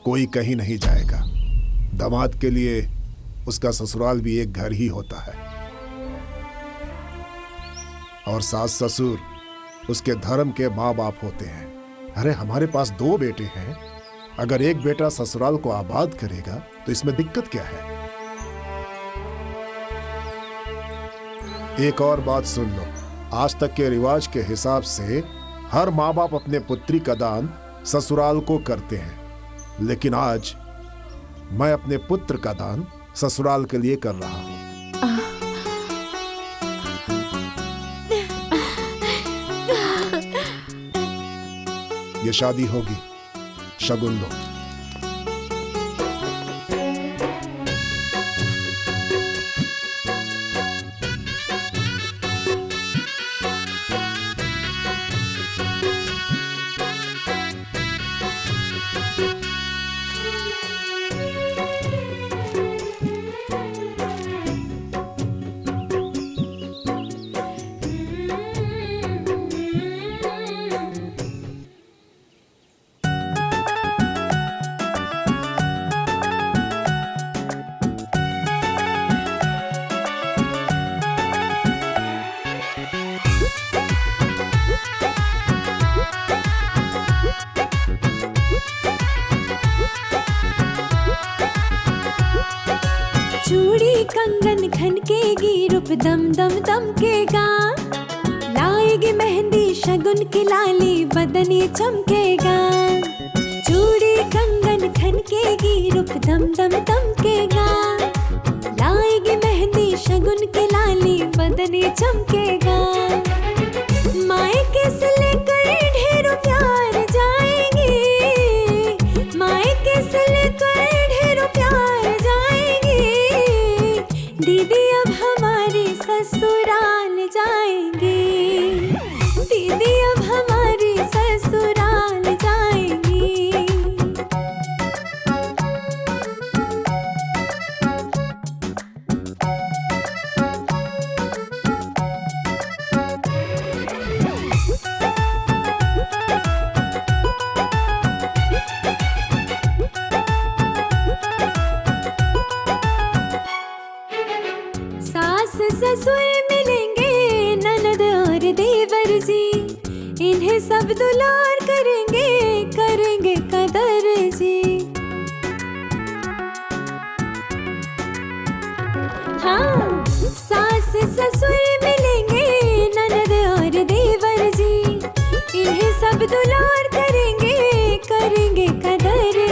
कोई कहीं नहीं जाएगा। दामाद के लिए उसका ससुराल भी एक घर ही होता है, और सास ससुर उसके धर्म के माँ बाप होते हैं। अरे हमारे पास 2 बेटे हैं, अगर एक बेटा ससुराल को आबाद करेगा तो इसमें दिक्कत क्या है? एक और बात सुन लो, आज तक के रिवाज के हिसाब से हर माँ बाप अपने पुत्री का दान ससुराल को करते हैं, लेकिन आज मैं अपने पुत्र का दान ससुराल के लिए कर रहा हूं। ये शादी होगी, शगुन लो। कंगन खनकेगी, रूप दम दम दमकेगा, लाएगी मेहंदी शगुन की लाली, बदन ये चमकेगा। चूड़ी कंगन खनकेगी, रूप दम दम दमकेगा, लाएगी मेहंदी शगुन की लाली, बदन ये चमकेगा। मायके से लेकर ढेरों प्यार जाएंगे, मायके से लेकर ढेरों प्यार जाएंगे। दीदी अब हमारी ससुराल जाएंगे, दीदी अब हमारी ससुराल जाएंगी। सास ससुर मिलेंगे, ननद और देवर जी, इन्हें सब दुलार करेंगे, करेंगे कदर जी। हाँ, सास ससुर मिलेंगे, ननद और देवर जी, इन्हें सब दुलार करेंगे, करेंगे कदर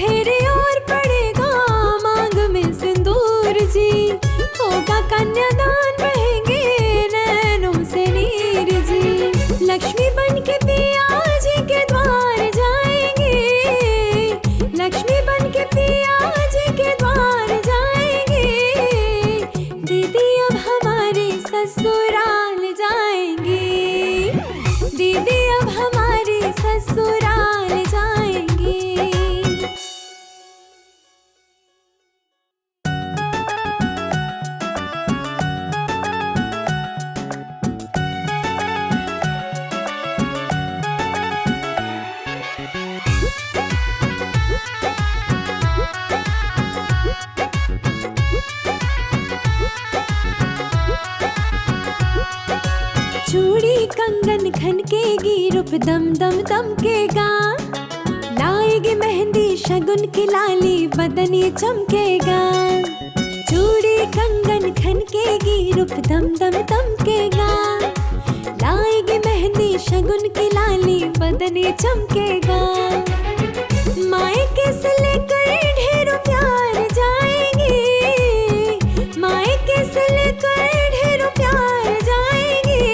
फेरे और पड़ेगा मांग में सिंदूर जी, होगा कन्यादान बहेंगे नैनों से नीर जी, लक्ष्मी बन के पिया जी के द्वार जाएंगे, लक्ष्मी बन के पिया जी के द्वार जाएंगे, दीदी अब हमारे ससुराल जाएंगे, दीदी अब हमारे ससुराल जाएंगे। चूड़ी कंगन खनकेगी, रूप दम दम दमकेगा, लाएगी मेहंदी शगुन की लाली, बदन ये चमकेगा। चूड़ी कंगन खनकेगी, रूप दम दम दमकेगा, लाएगी मेहंदी शगुन की लाली, बदन ये चमकेगा। मायके से लेकर ढेरों प्यार जाएंगे, मायके से लेकर ढेरों प्यार जाएंगे,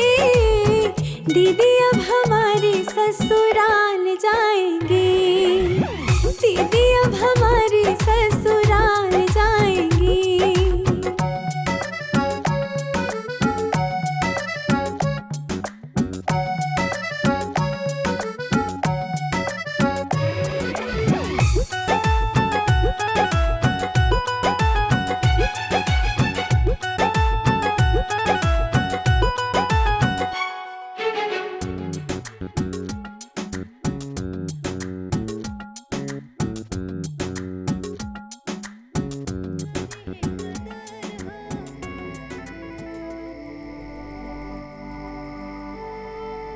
दीदी अब हमारे ससुराल जाएंगे, दीदी अब हमारे ससुराल जाएंगे।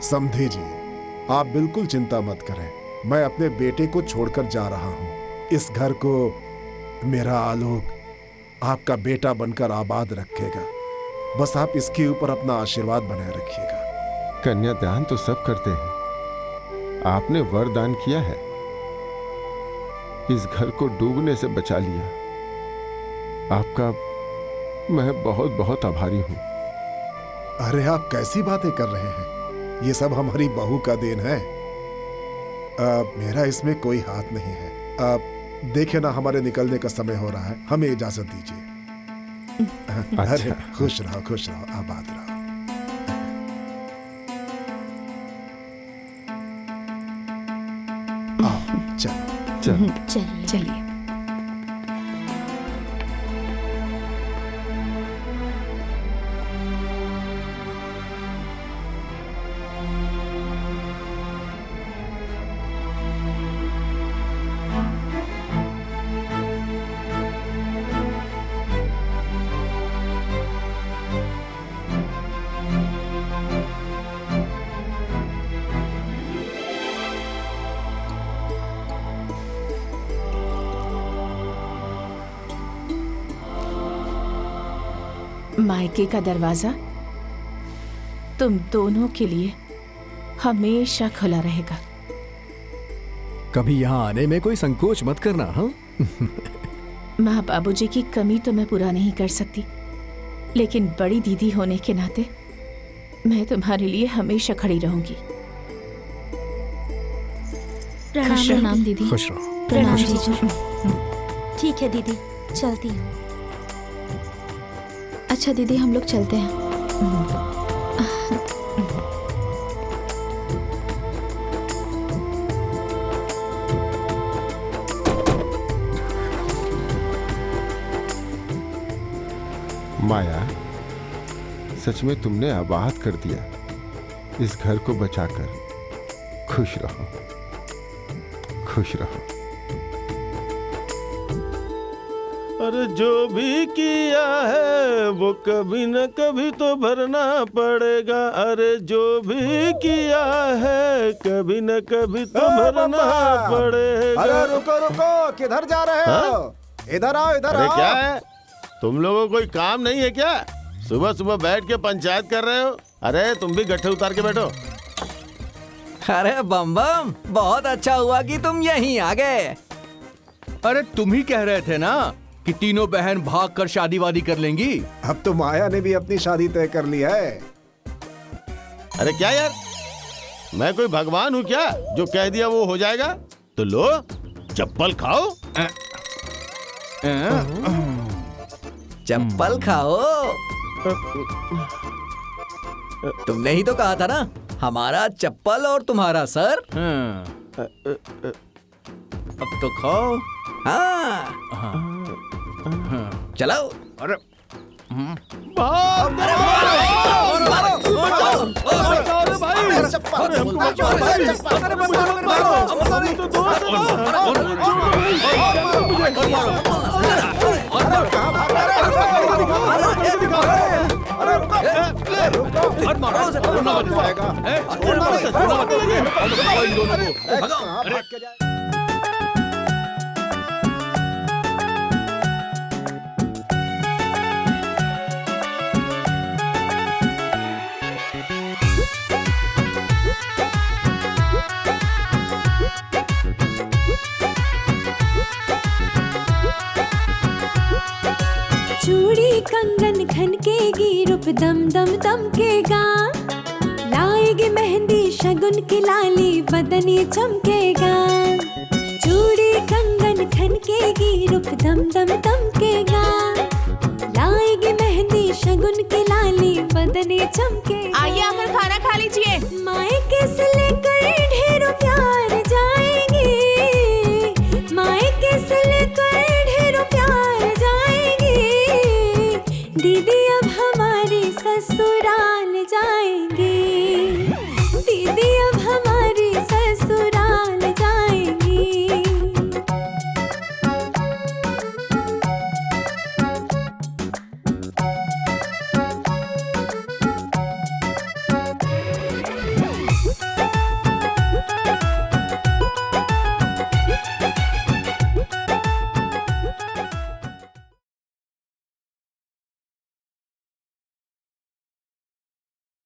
समधी जी, आप बिल्कुल चिंता मत करें, मैं अपने बेटे को छोड़कर जा रहा हूँ। इस घर को मेरा आलोक आपका बेटा बनकर आबाद रखेगा, बस आप इसके ऊपर अपना आशीर्वाद बनाए रखिएगा। कन्यादान तो सब करते हैं, आपने वरदान किया है, इस घर को डूबने से बचा लिया, आपका मैं बहुत बहुत आभारी हूं। अरे आप कैसी बातें कर रहे हैं, ये सब हमारी बहू का देन है, मेरा इसमें कोई हाथ नहीं है। देखिए ना, हमारे निकलने का समय हो रहा है, हमें इजाजत दीजिए। अच्छा। अरे खुश रहो, आबाद रहो। आओ, चलो चलिए। मायके का दरवाजा तुम दोनों के लिए हमेशा खुला रहेगा। कभी यहाँ आने में कोई संकोच मत करना। हाँ माँ बाबूजी की कमी तो मैं पूरा नहीं कर सकती, लेकिन बड़ी दीदी होने के नाते मैं तुम्हारे लिए हमेशा खड़ी रहूंगी। प्रणाम दीदी। खुश रहो। प्रणाम जीजू। ठीक है दीदी, चलती हूँ। अच्छा दीदी, हम लोग चलते हैं। माया, सच में तुमने आबाद कर दिया, इस घर को बचाकर। खुश रहो, खुश रहो। अरे जो भी किया है वो कभी न कभी तो भरना पड़ेगा, अरे जो भी किया है कभी न कभी तो भरना पड़ेगा। अरे रुको रुको, किधर जा रहे हो? इधर आओ, इधर अरे आओ। क्या है, तुम लोगों को कोई काम नहीं है क्या? सुबह सुबह बैठ के पंचायत कर रहे हो? अरे तुम भी गट्ठे उतार के बैठो। अरे बम बम, बहुत अच्छा हुआ कि तुम यहीं आ गए। अरे तुम ही कह रहे थे ना कि तीनों बहन भाग कर शादी वादी कर लेंगी। अब तो माया ने भी अपनी शादी तय कर ली है। अरे क्या यार, मैं कोई भगवान हूँ क्या जो कह दिया वो हो जाएगा? तो लो चप्पल खाओ। चप्पल खाओ। तुमने ही तो कहा था ना, हमारा चप्पल और तुम्हारा सर। अब तो खाओ। हाँ चलो। अरे चूड़ी कंगन खनकेगी, रूप दम दम दमकेगा, लाएगी मेहंदी शगुन की लाली, बदनी चमकेगा। चूड़ी कंगन खनकेगी, रूप दम दम दमकेगा, लाएगी मेहंदी शगुन की लाली, बदनी चमकेगा।